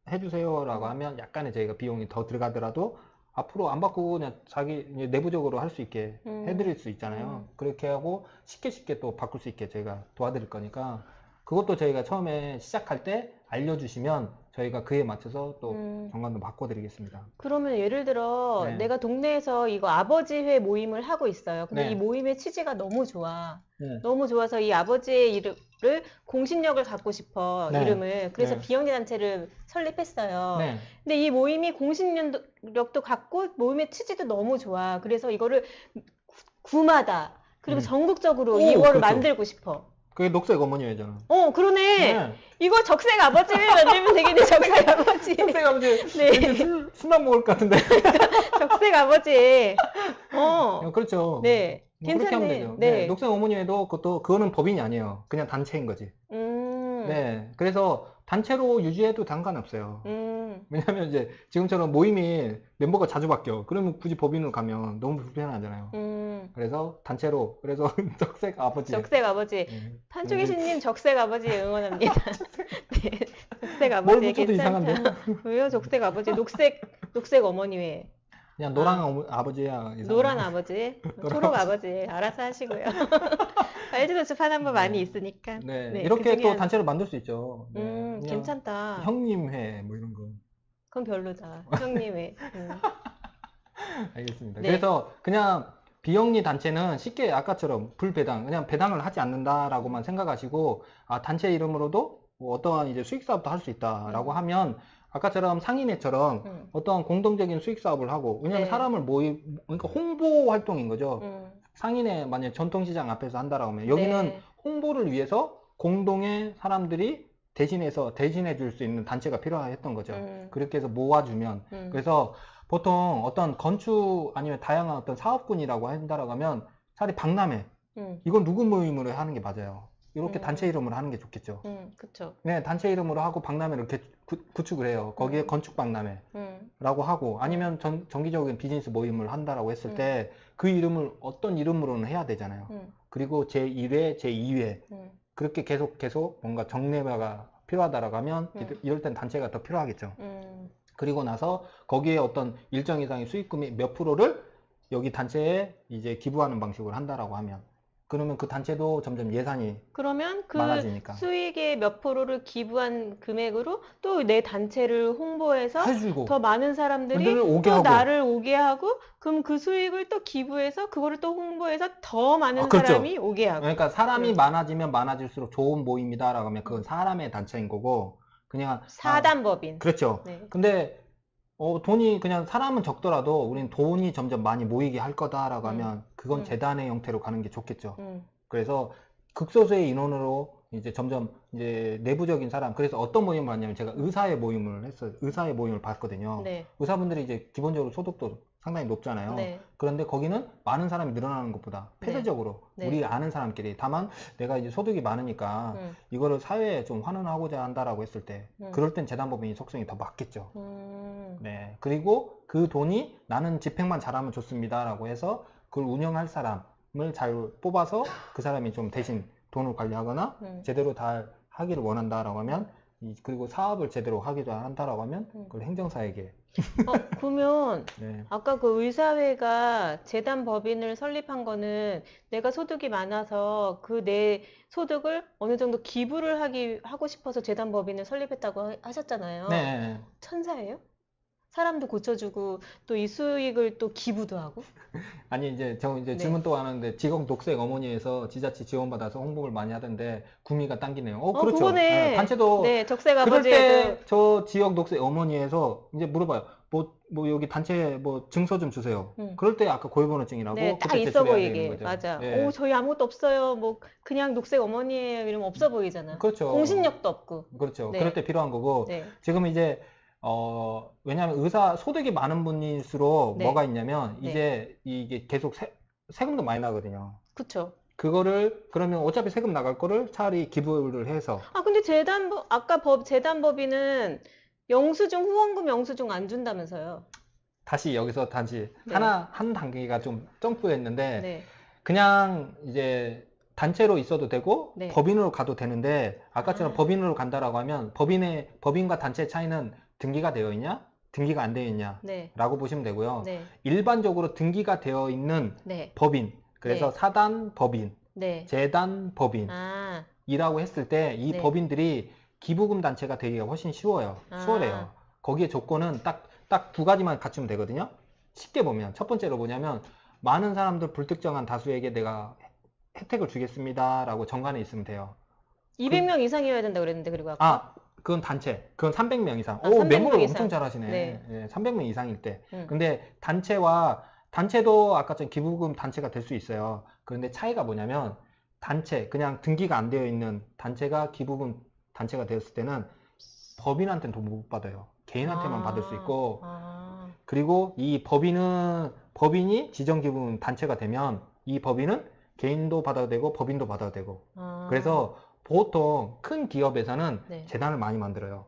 해주세요라고 하면 약간의 저희가 비용이 더 들어가더라도 앞으로 안 바꾸고 그냥 자기 내부적으로 할 수 있게 해드릴 수 있잖아요. 그렇게 하고 쉽게 또 바꿀 수 있게 저희가 도와드릴 거니까 그것도 저희가 처음에 시작할 때 알려주시면 저희가 그에 맞춰서 또 정관도 바꿔드리겠습니다. 그러면 예를 들어 네. 내가 동네에서 이거 아버지회 모임을 하고 있어요. 근데 네. 이 모임의 취지가 너무 좋아. 네. 너무 좋아서 이 아버지의 이름을 공신력을 갖고 싶어. 네. 이름을. 그래서 네. 비영리 단체를 설립했어요. 네. 근데 이 모임이 공신력도 갖고 모임의 취지도 너무 좋아. 그래서 이거를 구마다 그리고 전국적으로 오, 이거를 그렇죠. 만들고 싶어. 그게 녹색 어머니회잖아. 그러네. 네. 이거 적색 아버지를 만들면 되겠네. 적색 아버지. 녹색 아버지 네. 술만 먹을 것 같은데. 적색 아버지. 그렇죠. 네. 뭐 그렇게 하면 괜찮네. 되죠. 네. 녹색 어머니회도 그거는 법인이 아니에요. 그냥 단체인 거지. 네. 그래서 단체로 유지해도 상관없어요. 왜냐면 이제 지금처럼 모임이 멤버가 자주 바뀌어. 그러면 굳이 법인으로 가면 너무 불편하잖아요. 그래서 단체로, 그래서 적색 아버지. 적색 아버지. 네. 판초계신님 적색 아버지 응원합니다. 네. 적색 뭘 아버지 붙여도 괜찮다. 이상한데? 왜요? 적색 아버지. 녹색 어머니회. 그냥 노랑 아버지야. 이 노란 사람은. 아버지, 초록 아버지, 알아서 하시고요. LG노트 파는 분 많이 네. 있으니까. 네, 네, 이렇게 그중에 또 단체를 만들 수 있죠. 네, 그냥 괜찮다. 형님회 뭐 이런 거. 그건 별로다. 형님의. 알겠습니다. 네. 그래서 그냥 비영리 단체는 쉽게 아까처럼 불배당, 그냥 배당을 하지 않는다라고만 생각하시고, 아, 단체 이름으로도 뭐 어떠한 이제 수익 사업도 할 수 있다라고 하면, 아까처럼 상인회처럼 어떠한 공동적인 수익 사업을 하고, 왜냐면 네. 사람을 그러니까 홍보 활동인 거죠. 음, 상인회 만약에 전통시장 앞에서 한다라고 하면, 여기는 네. 홍보를 위해서 공동의 사람들이 대신해 줄 수 있는 단체가 필요했던 거죠. 그렇게 해서 모아주면, 그래서 보통 어떤 건축 아니면 다양한 어떤 사업군이라고 한다라고 하면 차라리 박람회, 이건 누구 모임으로 하는 게 맞아요. 이렇게 단체 이름으로 하는 게 좋겠죠. 그쵸. 네, 단체 이름으로 하고 박람회를 이렇게 구축을 해요. 거기에 건축 박람회라고 하고, 아니면 정기적인 비즈니스 모임을 한다라고 했을 때 그 이름을 어떤 이름으로는 해야 되잖아요. 그리고 제1회, 제2회 그렇게 계속 뭔가 정례화가 필요하다라고 하면 이럴 땐 단체가 더 필요하겠죠. 그리고 나서 거기에 어떤 일정 이상의 수익금이 몇 프로를 여기 단체에 이제 기부하는 방식으로 한다라고 하면, 그러면 그 단체도 점점 예산이 그러면 그 많아지니까 수익의 몇 프로를 기부한 금액으로 또 내 단체를 홍보해서 해주고 더 많은 사람들이 분들을 오게 또 하고. 나를 오게 하고, 그럼 그 수익을 또 기부해서 그거를 또 홍보해서 더 많은 그렇죠. 사람이 오게 하고. 그러니까 사람이 많아지면 많아질수록 좋은 모임이다라고 하면 그건 사람의 단체인 거고, 그냥 사단법인. 그렇죠. 네. 근데 돈이 그냥 사람은 적더라도 우린 돈이 점점 많이 모이게 할 거다라고 하면 그건 재단의 형태로 가는 게 좋겠죠. 그래서 극소수의 인원으로 이제 점점 이제 내부적인 사람, 그래서 어떤 모임을 하냐면 제가 의사의 모임을 했어요. 의사의 모임을 봤거든요. 네. 의사분들이 이제 기본적으로 소득도 상당히 높잖아요. 네. 그런데 거기는 많은 사람이 늘어나는 것보다 폐쇄적으로 네. 우리 아는 사람끼리, 다만 내가 이제 소득이 많으니까 이거를 사회에 좀 환원하고자 한다라고 했을 때 그럴 땐 재단법인이 속성이 더 맞겠죠. 네. 그리고 그 돈이 나는 집행만 잘하면 좋습니다라고 해서 그걸 운영할 사람을 잘 뽑아서 그 사람이 좀 대신 돈을 관리하거나 제대로 다 하기를 원한다라고 하면, 그리고 사업을 제대로 하기도 한다라고 하면 그걸 행정사에게. 그러면 네. 아까 그 의사회가 재단 법인을 설립한 거는 내가 소득이 많아서 그 내 소득을 어느 정도 기부를 하고 싶어서 재단 법인을 설립했다고 하셨잖아요. 네. 천사예요? 사람도 고쳐주고 또 이 수익을 또 기부도 하고? 아니 이제 네. 질문 또 하는데, 지역 녹색 어머니에서 지자체 지원받아서 홍보를 많이 하던데 구미가 당기네요. 그렇죠. 그거네. 네, 단체도 네, 적색 그럴 아버지에도. 때 저 지역 녹색 어머니에서 이제 물어봐요. 뭐 여기 단체 뭐 증서 좀 주세요. 그럴 때 아까 고유번호증이라고 네, 딱 그때 있어 제출해야 보이게. 되는 거죠. 맞아. 예. 저희 아무것도 없어요. 뭐 그냥 녹색 어머니예요. 이러면 없어 보이잖아. 그렇죠. 공신력도 없고. 그렇죠. 네. 그럴 때 필요한 거고, 네. 지금 이제 왜냐하면 의사 소득이 많은 분일수록 네. 뭐가 있냐면 네. 이제 이게 계속 세금도 많이 나거든요. 그쵸. 그거를 그러면 어차피 세금 나갈 거를 차라리 기부를 해서. 근데 아까 재단법인은 영수증, 후원금 영수증 안 준다면서요. 다시 여기서 다시 네. 한 단계가 좀 점프했는데, 네. 그냥 이제 단체로 있어도 되고 네. 법인으로 가도 되는데, 아까처럼 법인으로 간다라고 하면 법인과 단체 차이는 등기가 되어 있냐, 등기가 안 되어 있냐 네. 라고 보시면 되고요. 네. 일반적으로 등기가 되어 있는 네. 법인, 그래서 네. 사단 법인, 네. 재단 법인 이라고 했을 때 이 네. 법인들이 기부금 단체가 되기가 훨씬 쉬워요. 수월해요. 아. 거기에 조건은 딱 두 가지만 갖추면 되거든요. 쉽게 보면 첫 번째로 뭐냐면, 많은 사람들 불특정한 다수에게 내가 혜택을 주겠습니다 라고 정관에 있으면 돼요. 200명 이상이어야 된다 그랬는데, 그리고 아까. 그건 단체. 그건 300명 이상. 300명 메모를 이상. 엄청 잘하시네. 네. 예, 300명 이상일 때. 음. 근데 단체도 아까처럼 기부금 단체가 될 수 있어요. 그런데 차이가 뭐냐면, 단체, 그냥 등기가 안 되어 있는 단체가 기부금 단체가 되었을 때는 법인한테는 돈 못 받아요. 개인한테만 받을 수 있고, 그리고 이 법인이 지정기부금 단체가 되면 이 법인은 개인도 받아도 되고 법인도 받아도 되고. 그래서 보통 큰 기업에서는 네. 재단을 많이 만들어요.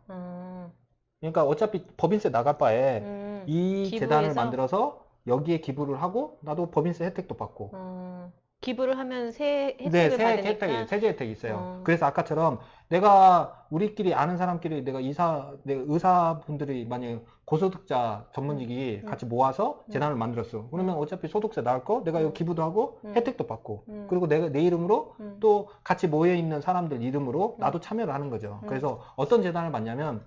그러니까 어차피 법인세 나갈 바에 이 기부해서? 재단을 만들어서 여기에 기부를 하고 나도 법인세 혜택도 받고. 기부를 하면 새 네, 혜택을 세액 받으니까. 혜택이, 세제 혜택이 있어요. 어. 그래서 아까처럼 내가 우리끼리 아는 사람끼리 내가 의사분들이 만약에 고소득자 전문직이 음. 같이 모아서 음. 재단을 만들었어. 그러면 어차피 소득세 나올 거 내가 이거 기부도 하고 음. 혜택도 받고 음. 그리고 내가 내 이름으로 음. 또 같이 모여 있는 사람들 이름으로 음. 나도 참여를 하는 거죠. 음. 그래서 어떤 재단을 받냐면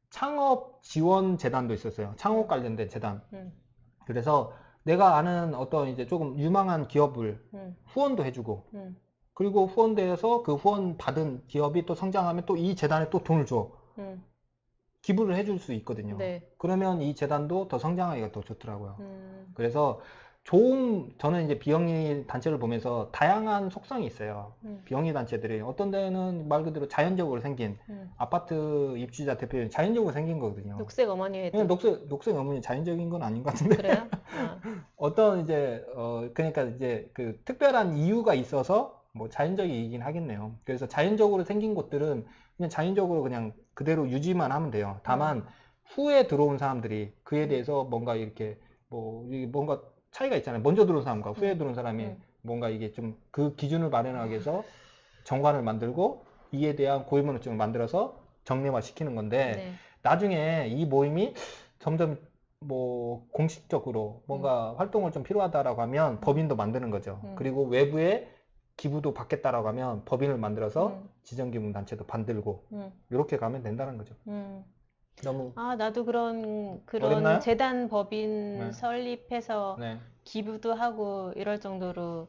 창업 지원 재단도 있었어요. 창업 관련된 재단. 그래서 내가 아는 어떤 이제 조금 유망한 기업을 후원도 해주고 그리고 후원대에서 그 후원 받은 기업이 또 성장하면 또 이 재단에 또 돈을 줘. 기부를 해줄 수 있거든요. 네. 그러면 이 재단도 더 성장하기가 더 좋더라고요. 음. 그래서 저는 이제 비영리 단체를 보면서 다양한 속성이 있어요. 비영리 단체들이 어떤 데는 말 그대로 자연적으로 생긴 아파트 입주자 대표님 자연적으로 생긴 거거든요. 녹색 어머니 회도. 녹색 어머니 자연적인 건 아닌 것 같은데. 그래요? 아. 어떤 이제 그러니까 이제 그 특별한 이유가 있어서 뭐 자연적이긴 하겠네요. 그래서 자연적으로 생긴 곳들은 그냥 자연적으로 그냥 그대로 유지만 하면 돼요. 다만 후에 들어온 사람들이 그에 대해서 뭔가 이렇게 뭐 이게 뭔가 차이가 있잖아요. 먼저 들어온 사람과 후에 들어온 사람이 뭔가 이게 좀 그 기준을 마련하기 위해서 정관을 만들고 이에 대한 고유면허증을 만들어서 정례화 시키는 건데 네. 나중에 이 모임이 점점 뭐 공식적으로 뭔가 활동을 좀 필요하다라고 하면 법인도 만드는 거죠. 그리고 외부에 기부도 받겠다라고 하면 법인을 만들어서 지정기부단체도 만들고 이렇게 가면 된다는 거죠. 너무 아, 나도 그런 어렵나요? 재단 법인 네. 설립해서 네. 기부도 하고 이럴 정도로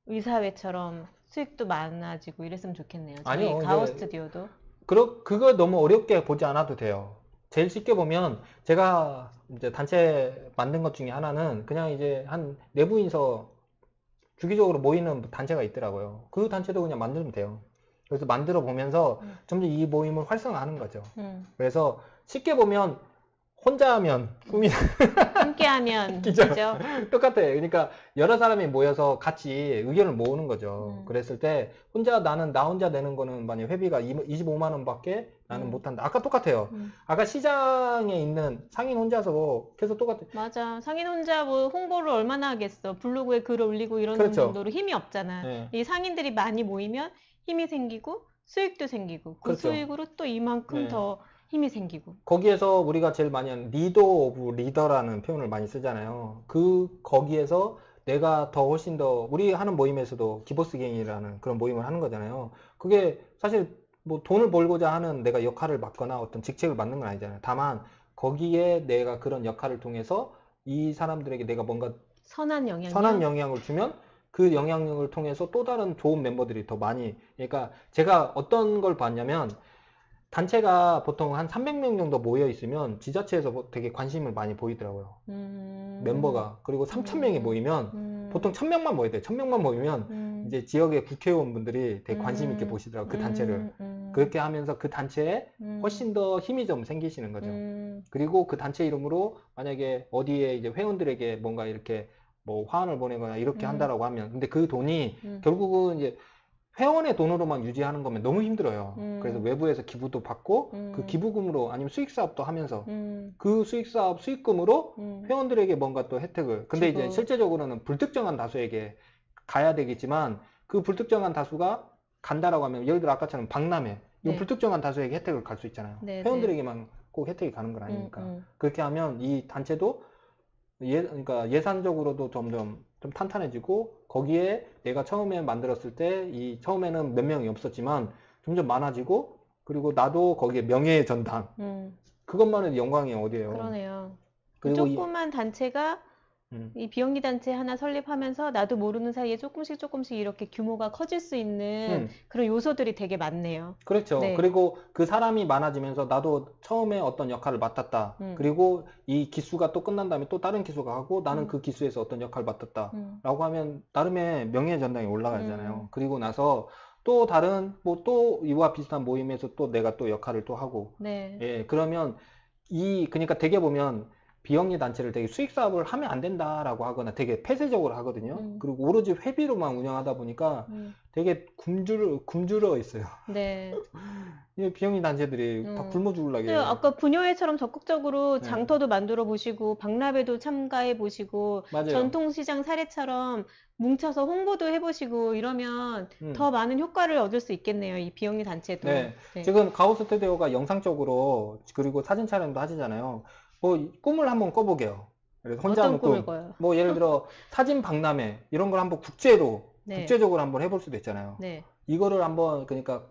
의사회처럼 수익도 많아지고 이랬으면 좋겠네요. 저희 아니요, 가오 이제 스튜디오도. 그거 너무 어렵게 보지 않아도 돼요. 제일 쉽게 보면 제가 이제 단체 만든 것 중에 하나는 그냥 이제 한 내부인서 주기적으로 모이는 단체가 있더라고요. 그 단체도 그냥 만들면 돼요. 그래서 만들어 보면서 점점 이 모임을 활성화하는 거죠. 그래서 쉽게 보면 혼자 하면 꿈이 함께하면 그죠? 되죠. 똑같아요. 그러니까 여러 사람이 모여서 같이 의견을 모으는 거죠. 그랬을 때 나 혼자 내는 거는 만약 회비가 25만 원밖에 나는 못한다. 아까 똑같아요. 아까 시장에 있는 상인 혼자서 계속 똑같아요. 맞아. 상인 혼자 뭐 홍보를 얼마나 하겠어. 블로그에 글을 올리고 이러는 그렇죠. 정도로 힘이 없잖아. 네. 이 상인들이 많이 모이면 힘이 생기고 수익도 생기고 그 그렇죠. 수익으로 또 이만큼 네. 더 힘이 생기고. 거기에서 우리가 제일 많이 하는 리더 오브 리더라는 표현을 많이 쓰잖아요. 거기에서 내가 더 훨씬 더 우리 하는 모임에서도 기보스 게임이라는 그런 모임을 하는 거잖아요. 그게 사실 뭐 돈을 벌고자 하는 내가 역할을 맡거나 어떤 직책을 맡는 건 아니잖아요. 다만 거기에 내가 그런 역할을 통해서 이 사람들에게 내가 뭔가 선한 영향력. 선한 영향을 주면 그 영향력을 통해서 또 다른 좋은 멤버들이 더 많이 그러니까 제가 어떤 걸 봤냐면 단체가 보통 한 300명 정도 모여 있으면 지자체에서 되게 관심을 많이 보이더라고요. 멤버가. 그리고 3,000명이 모이면 보통 1,000명만 모여야 돼요. 1,000명만 모이면 이제 지역의 국회의원분들이 되게 관심 있게 보시더라고요. 그 단체를. 그렇게 하면서 그 단체에 훨씬 더 힘이 좀 생기시는 거죠. 그리고 그 단체 이름으로 만약에 어디에 이제 회원들에게 뭔가 이렇게 뭐 화환을 보내거나 이렇게 한다라고 하면 근데 그 돈이 결국은 이제 회원의 돈으로만 유지하는 거면 너무 힘들어요. 그래서 외부에서 기부도 받고 그 기부금으로 아니면 수익사업도 하면서 그 수익사업 수익금으로 회원들에게 뭔가 또 혜택을 근데 주고. 이제 실제적으로는 불특정한 다수에게 가야 되겠지만 그 불특정한 다수가 간다라고 하면 예를 들어 아까처럼 박람회 이 네. 불특정한 다수에게 혜택을 갈 수 있잖아요. 네, 회원들에게만 꼭 혜택이 가는 건 아니니까 그렇게 하면 이 단체도 그러니까 예산적으로도 점점 좀 탄탄해지고 거기에 내가 처음에 만들었을 때 이 처음에는 몇 명이 없었지만 점점 많아지고 그리고 나도 거기에 명예의 전당 그것만 해도 영광이 어디예요. 그러네요. 그리고 조그만 단체가 이 비영리 단체 하나 설립하면서 나도 모르는 사이에 조금씩 이렇게 규모가 커질 수 있는 그런 요소들이 되게 많네요. 그렇죠. 네. 그리고 그 사람이 많아지면서 나도 처음에 어떤 역할을 맡았다. 그리고 이 기수가 또 끝난 다음에 또 다른 기수가 하고 나는 그 기수에서 어떤 역할을 맡았다. 라고 하면 나름의 명예의 전당에 올라가잖아요. 그리고 나서 또 다른 뭐 또 이와 비슷한 모임에서 또 내가 또 역할을 또 하고 네. 예, 그러면 그러니까 되게 보면 비영리 단체를 되게 수익 사업을 하면 안 된다라고 하거나 되게 폐쇄적으로 하거든요. 음. 그리고 오로지 회비로만 운영하다 보니까 되게 굶주려 있어요. 네. 이 비영리 단체들이 다 굶어 죽으려고. 네, 아까 부녀회처럼 적극적으로 네. 장터도 만들어 보시고 박람회도 참가해 보시고 맞아요. 전통시장 사례처럼 뭉쳐서 홍보도 해보시고 이러면 음. 더 많은 효과를 얻을 수 있겠네요. 이 비영리 단체도. 네. 네. 지금 가오 스튜디오가 영상적으로 그리고 사진 촬영도 하시잖아요. 뭐 꿈을 한번 꿔보게요. 그래서 혼자 어떤 하는 꿈을 꿈. 꿔요? 뭐 예를 들어 사진 박람회 이런 걸 한번 네. 국제적으로 한번 해볼 수도 있잖아요. 네. 이거를 한번 그러니까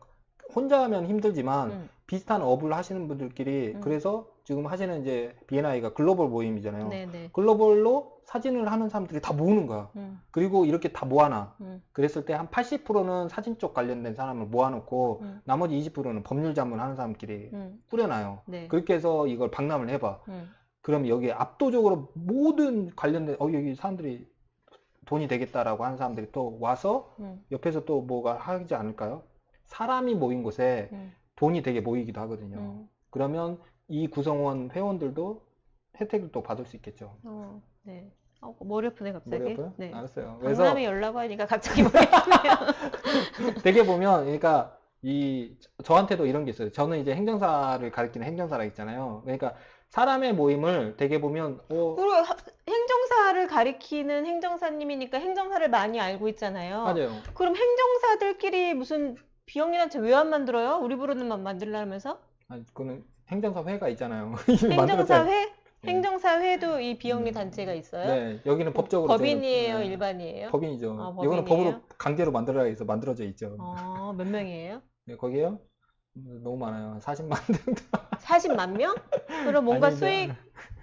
혼자 하면 힘들지만 음. 비슷한 업을 하시는 분들끼리 그래서 지금 하시는 이제 BNI가 글로벌 모임이잖아요. 네, 네. 글로벌로 사진을 하는 사람들이 다 모으는 거야. 그리고 이렇게 다 모아놔. 그랬을 때 한 80%는 사진 쪽 관련된 사람을 모아놓고 나머지 20%는 법률 자문하는 사람끼리 꾸려놔요. 네. 그렇게 해서 이걸 박람을 해봐. 그럼 여기에 압도적으로 모든 관련된 여기 사람들이 돈이 되겠다라고 하는 사람들이 또 와서 옆에서 또 뭐가 하지 않을까요? 사람이 모인 곳에 돈이 되게 모이기도 하거든요. 그러면 이 구성원 회원들도 혜택을 또 받을 수 있겠죠. 네. 머리 아프네 갑자기. 머리 아파요? 네. 알았어요. 박람회 열라고 하니까 갑자기 머리 아프네요. 되게 보면 그러니까 저한테도 이런 게 있어요. 저는 이제 행정사를 가리키는 행정사라 했잖아요. 그러니까 사람의 모임을 되게 보면 그리고 행정사를 가리키는 행정사님이니까 행정사를 많이 알고 있잖아요. 맞아요. 그럼 행정사들끼리 무슨 비영리 단체 왜 안 만들어요? 우리 부르는만 만들려면서? 아니, 그거는 행정사 회가 있잖아요. 행정사회? 행정사회도 이 비영리 단체가 있어요? 네, 여기는 법적으로 법인이에요, 네, 일반이에요? 법인이죠. 법인이에요? 이거는 법으로 강제로 만들어야 해서 만들어져 있죠. 몇 명이에요? 네, 거기에요? 너무 많아요. 40만 정도. 40만 명? 그럼 뭔가 아니, 수익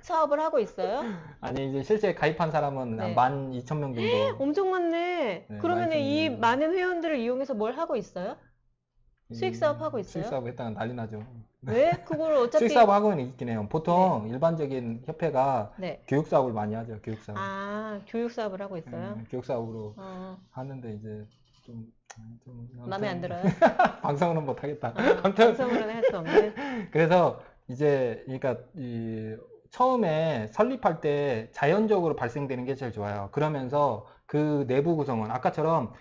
사업을 하고 있어요? 아니 이제 실제 가입한 사람은 네. 한 12,000명 정도. 엄청 많네. 네, 그러면 이 12,000명. 많은 회원들을 이용해서 뭘 하고 있어요? 수익 사업 하고 있어요? 수익 사업 했다가 난리 나죠. 왜? 그걸 어차피 수익 사업 하고는 있긴 해요. 보통 일반적인 협회가 네. 교육 사업을 많이 하죠. 교육 사업. 교육 사업을 하고 있어요? 교육 사업으로 어, 하는데 이제 좀 마음에 안 들어요? 방송은 못 하겠다. 방송으로는 할 수 없는. 그래서 이제 그러니까 처음에 설립할 때 자연적으로 발생되는 게 제일 좋아요. 그러면서 그 내부 구성은 아까처럼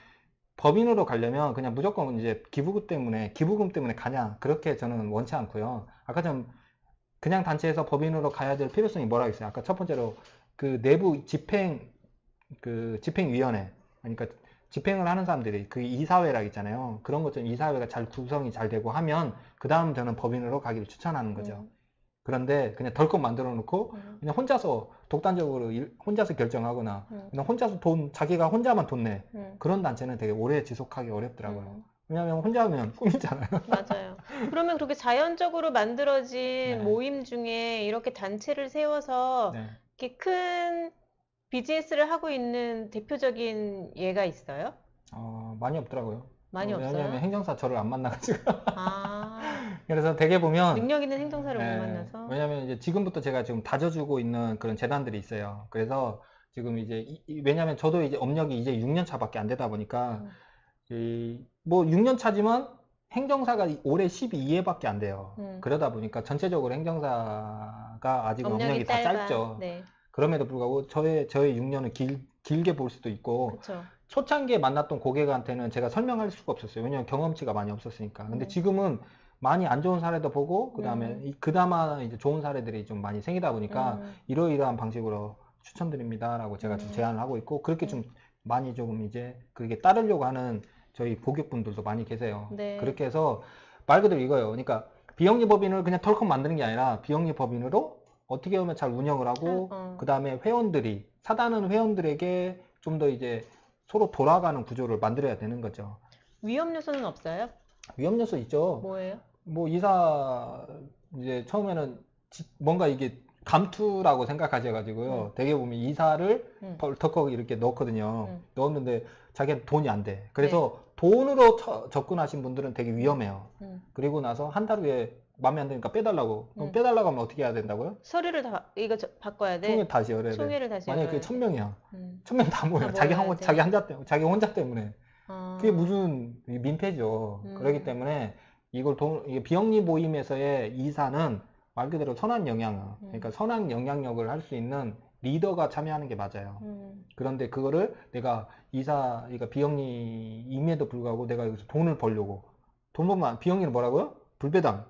법인으로 가려면 그냥 무조건 이제 기부금 때문에 가냐 그렇게 저는 원치 않고요. 아까처럼 그냥 단체에서 법인으로 가야 될 필요성이 뭐라고 있어요. 아까 첫 번째로 그 내부 집행위원회, 그러니까 집행을 하는 사람들이 그 이사회라고 있잖아요. 그런 것처럼 이사회가 잘 구성이 잘 되고 하면 그 다음 저는 법인으로 가기를 추천하는 거죠. 그런데 그냥 덜컥 만들어 놓고 그냥 혼자서 독단적으로 혼자서 결정하거나 그냥 혼자서 자기가 혼자만 돈 내. 그런 단체는 되게 오래 지속하기 어렵더라고요. 왜냐하면 혼자 하면 꿈이잖아요. 맞아요. 그러면 그렇게 자연적으로 만들어진 네. 모임 중에 이렇게 단체를 세워서 네. 이렇게 큰 비즈니스를 하고 있는 대표적인 예가 있어요? 많이 없더라고요. 많이 없어요? 왜냐하면 행정사 저를 안 만나가지고. 그래서 되게 보면 능력 있는 행정사를 네, 못 만나서. 왜냐면 이제 지금부터 제가 지금 다져주고 있는 그런 재단들이 있어요. 그래서 지금 이제 왜냐면 저도 이제 업력이 이제 6년 차밖에 안 되다 보니까 뭐 6년 차지만 행정사가 올해 12회밖에 안 돼요. 그러다 보니까 전체적으로 행정사가 아직 업력이 다 짧아. 짧죠. 네. 그럼에도 불구하고 저의 6년은 길게 볼 수도 있고 그렇죠. 초창기에 만났던 고객한테는 제가 설명할 수가 없었어요. 왜냐면 경험치가 많이 없었으니까. 근데 지금은 많이 안 좋은 사례도 보고 그다음에 그나마 이제 좋은 사례들이 좀 많이 생기다 보니까 이러이러한 방식으로 추천드립니다라고 제가 좀 제안을 하고 있고 그렇게 좀 많이 조금 이제 그게 따르려고 하는 저희 고객분들도 많이 계세요. 네. 그렇게 해서 말 그대로 이거예요. 그러니까 비영리 법인을 그냥 덜컥 만드는 게 아니라 비영리 법인으로 어떻게 하면 잘 운영을 하고 그다음에 사단은 회원들에게 좀 더 이제 서로 돌아가는 구조를 만들어야 되는 거죠. 위험 요소는 없어요? 위험 요소 있죠. 뭐예요? 뭐 이사 이제 처음에는 뭔가 이게 감투라고 생각하셔가지고요. 되게 보면 이사를 덜컥 이렇게 넣거든요. 넣었는데 자기는 돈이 안 돼. 그래서 돈으로 접근하신 분들은 되게 위험해요. 그리고 나서 한 달 후에 마음에 안 드니까 빼달라고. 그럼 빼달라고 하면 어떻게 해야 된다고요? 서류를 바꿔야 돼? 총회 다시 열어야 돼. 총회를 다시 만약에 열어야 그게 1000명이야. 음. 1000명 다 모여. 다 자기 모여야 돼. 자기 혼자 때문에. 그게 무슨 민폐죠. 음. 그렇기 때문에 이게 비영리 모임에서의 이사는 말 그대로 선한 영향, 그러니까 선한 영향력을 할 수 있는 리더가 참여하는 게 맞아요. 그런데 그거를 내가 그러니까 비영리임에도 불구하고 내가 여기서 돈을 벌려고. 돈 벌면 비영리는 뭐라고요? 불배당.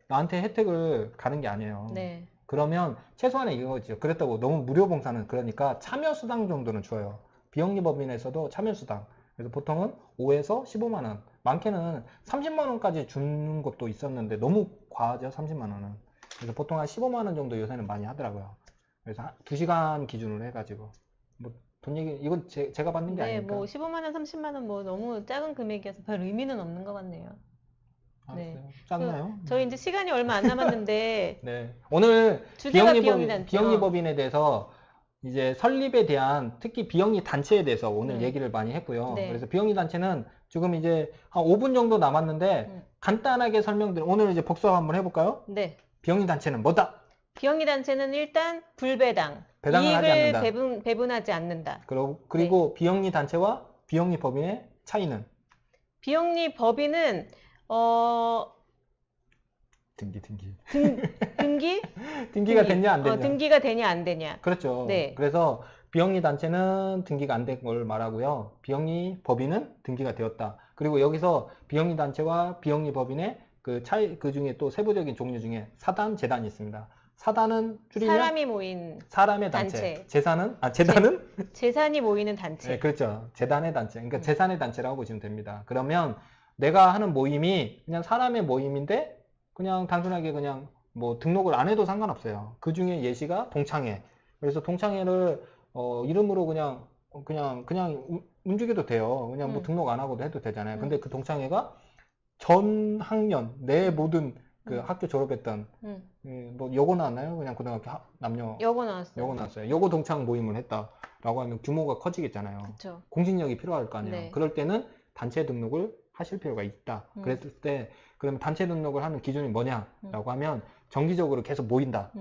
나한테 혜택을 가는 게 아니에요. 네. 그러면 최소한의 이거죠. 그랬다고 너무 무료봉사는 그러니까 참여수당 정도는 줘요. 비영리 법인에서도 참여수당. 그래서 보통은 5에서 15만 원. 많게는 30만 원까지 주는 것도 있었는데 너무 과하죠, 30만 원은. 그래서 보통 한 15만 원 정도 요새는 많이 하더라고요. 그래서 2시간 기준으로 해가지고. 뭐 돈 얘기, 이건 제가 받는 게 네, 아니니까. 뭐 15만 원, 30만 원 뭐 너무 작은 금액이어서 별 의미는 없는 것 같네요. 네. 알았어요. 작나요? 저희 이제 시간이 얼마 안 남았는데 네. 오늘 주제가 비영리 비영리 단체. 비영리법인에 대해서 이제 설립에 대한 특히 비영리 단체에 대해서 오늘 음. 얘기를 많이 했고요. 네. 그래서 비영리 단체는 지금 이제 한 5분 정도 남았는데 간단하게 오늘 이제 복습 한번 해볼까요? 네. 비영리 단체는 뭐다? 비영리 단체는 일단 불배당, 배당을 하지 이익을 않는다. 배분하지 않는다. 그리고 비영리 단체와 비영리 법인의 차이는 비영리 법인은 등기 등기? 등기가 됐냐 안 됐냐? 등기가 되냐 안 되냐. 그렇죠. 네. 그래서 비영리 단체는 등기가 안 된 걸 말하고요. 비영리 법인은 등기가 되었다. 그리고 여기서 비영리 단체와 비영리 법인의 그 차이, 그 중에 또 세부적인 종류 중에 사단, 재단이 있습니다. 사단은 줄이면 사람이 모인 사람의 단체. 재단은 재산이 모이는 단체. 네, 그렇죠. 재단의 단체. 그러니까 재산의 단체라고 보시면 됩니다. 그러면 내가 하는 모임이 그냥 사람의 모임인데 그냥 단순하게 그냥 뭐 등록을 안 해도 상관없어요. 그 중에 예시가 동창회. 그래서 동창회를 이름으로 그냥 움직여도 돼요. 그냥 뭐 등록 안 하고도 해도 되잖아요. 근데 그 동창회가 전 학년 내 모든 그 학교 졸업했던 뭐 여고 나왔나요? 그냥 고등학교 남녀 여고 나왔어요. 여고 나왔어요. 여고 동창 모임을 했다라고 하면 규모가 커지겠잖아요. 그렇죠. 공신력이 필요할 거 아니에요. 네. 그럴 때는 단체 등록을 하실 필요가 있다. 그랬을 때 그러면 단체 등록을 하는 기준이 뭐냐라고 하면 정기적으로 계속 모인다.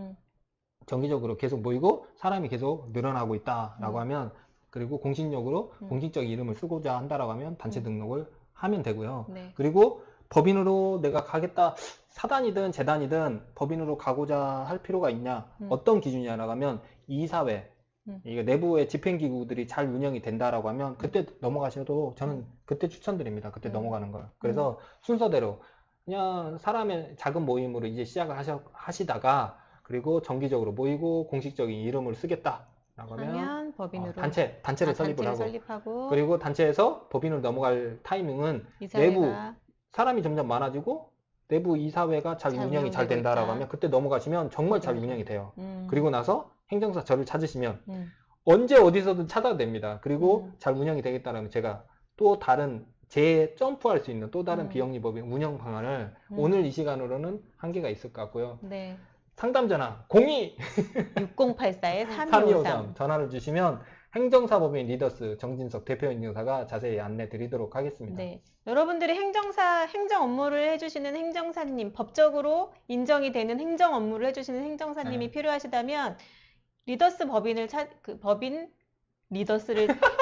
정기적으로 계속 모이고 사람이 계속 늘어나고 있다라고 하면 그리고 공신력으로 공식적 이름을 쓰고자 한다라고 하면 단체 등록을 하면 되고요. 네. 그리고 법인으로 내가 가겠다, 사단이든 재단이든 법인으로 가고자 할 필요가 있냐, 어떤 기준이냐라고 하면 이사회, 이게 내부의 집행기구들이 잘 운영이 된다라고 하면 그때 넘어가셔도 저는 그때 추천드립니다. 그때 넘어가는 걸. 그래서 순서대로 그냥 사람의 작은 모임으로 이제 시작을 하시다가 그리고 정기적으로 모이고 공식적인 이름을 쓰겠다라고 하면 법인으로 단체를 설립을 하고 설립하고 그리고 단체에서 법인으로 넘어갈 타이밍은 내부 이사회가 사람이 점점 많아지고 내부 이사회가 잘 운영이 잘 운영되고 된다라고 있다. 하면 그때 넘어가시면 정말 잘 운영이 돼요. 음. 그리고 나서 행정사 저를 찾으시면 음. 언제 어디서든 찾아도 됩니다. 그리고 잘 운영이 되겠다라면 제가 또 다른 점프할 수 있는 또 다른 비영리법인 운영 방안을 오늘 이 시간으로는 한계가 있을 것 같고요. 네. 상담 전화 02 6084에 3253 3253 전화를 주시면 행정사법인 리더스 정진석 대표 인증사가 자세히 안내 드리도록 하겠습니다. 네. 여러분들이 행정 업무를 해주시는 행정사님, 법적으로 인정이 되는 행정 업무를 해주시는 행정사님이 네. 필요하시다면 리더스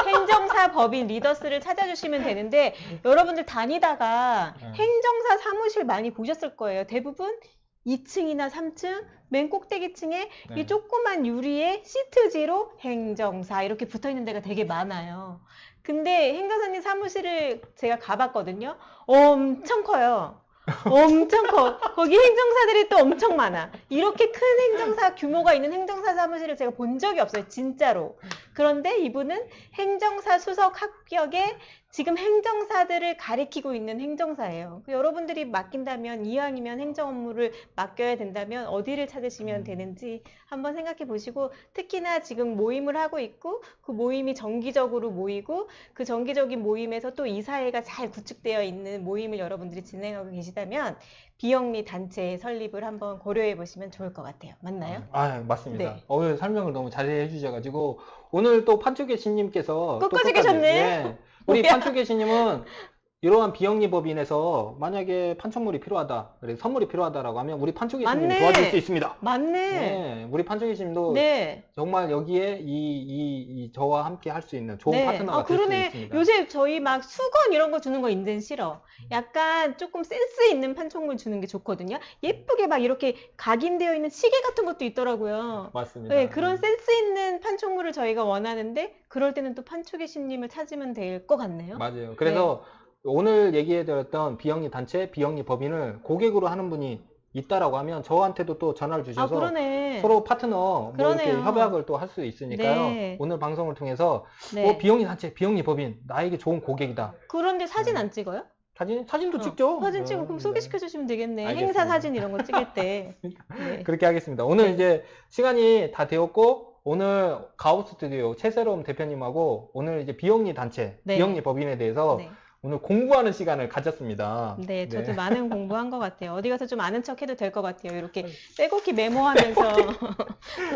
행정사 법인 리더스를 찾아주시면 되는데 여러분들 다니다가 행정사 사무실 많이 보셨을 거예요. 대부분 2층이나 3층 맨 꼭대기층에 네. 이 조그만 유리에 시트지로 행정사 이렇게 붙어 있는 데가 되게 많아요. 근데 행정사님 사무실을 제가 가봤거든요. 엄청 커요. 엄청 커. 거기 행정사들이 또 엄청 많아. 이렇게 큰 행정사 규모가 있는 행정사 사무실을 제가 본 적이 없어요. 진짜로. 그런데 이분은 행정사 수석 합격에 지금 행정사들을 가리키고 있는 행정사예요. 여러분들이 맡긴다면 이왕이면 행정 업무를 맡겨야 된다면 어디를 찾으시면 되는지 한번 생각해 보시고 특히나 지금 모임을 하고 있고 그 모임이 정기적으로 모이고 그 정기적인 모임에서 또 이사회가 잘 구축되어 있는 모임을 여러분들이 진행하고 계시다면 비영리 단체 설립을 한번 고려해 보시면 좋을 것 같아요. 맞나요? 아, 맞습니다. 네. 오늘 설명을 너무 자세히 해주셔가지고 오늘 또 판초계신님께서 끝까지 계셨네. 우리 판초계신님은 이러한 비영리 법인에서 만약에 판촉물이 필요하다, 그래서 선물이 필요하다라고 하면 우리 판촉이신님이 맞네. 도와줄 수 있습니다. 맞네. 네, 우리 판촉이신님도 네. 정말 여기에 저와 함께 할 수 있는 좋은 네. 파트너가 될 수 그러네. 있습니다. 요새 저희 막 수건 이런 거 주는 거 인제는 싫어. 약간 조금 센스 있는 판촉물 주는 게 좋거든요. 예쁘게 막 이렇게 각인되어 있는 시계 같은 것도 있더라고요. 맞습니다. 네, 그런 센스 있는 판촉물을 저희가 원하는데 그럴 때는 또 판촉의 신님을 찾으면 될 것 같네요. 맞아요. 그래서 오늘 얘기해드렸던 비영리 단체, 비영리 법인을 고객으로 하는 분이 있다라고 하면 저한테도 또 전화를 아, 주셔서 그러네. 서로 파트너 뭐 이렇게 그러네요. 협약을 또 할 수 있으니까요. 네. 오늘 방송을 통해서 네. 비영리 단체, 비영리 법인 나에게 좋은 고객이다. 그런데 사진 네. 안 찍어요? 사진도 찍죠. 사진 찍고 그럼 네. 소개시켜 주시면 되겠네. 알겠습니다. 행사 사진 이런 거 찍을 때. 네. 그렇게 하겠습니다. 오늘 네. 이제 시간이 다 되었고 오늘 가오 스튜디오 최세롬 대표님하고 오늘 이제 비영리 단체, 네. 비영리 법인에 대해서 네. 오늘 공부하는 시간을 가졌습니다. 네, 저도 네. 많은 공부한 것 같아요. 어디 가서 좀 아는 척 해도 될 것 같아요. 이렇게 빼곡히 메모하면서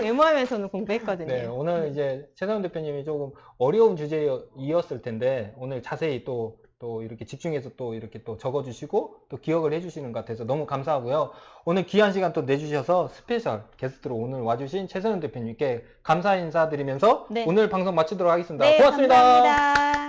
메모하면서는 공부했거든요. 네, 오늘 이제 최세롬 대표님이 조금 어려운 주제이었을 텐데 오늘 자세히 또 이렇게 집중해서 또 이렇게 또 적어주시고 또 기억을 해주시는 것 같아서 너무 감사하고요. 오늘 귀한 시간 또 내주셔서 스페셜 게스트로 오늘 와주신 최세롬 대표님께 감사 인사드리면서 네. 오늘 방송 마치도록 하겠습니다. 네, 고맙습니다. 감사합니다.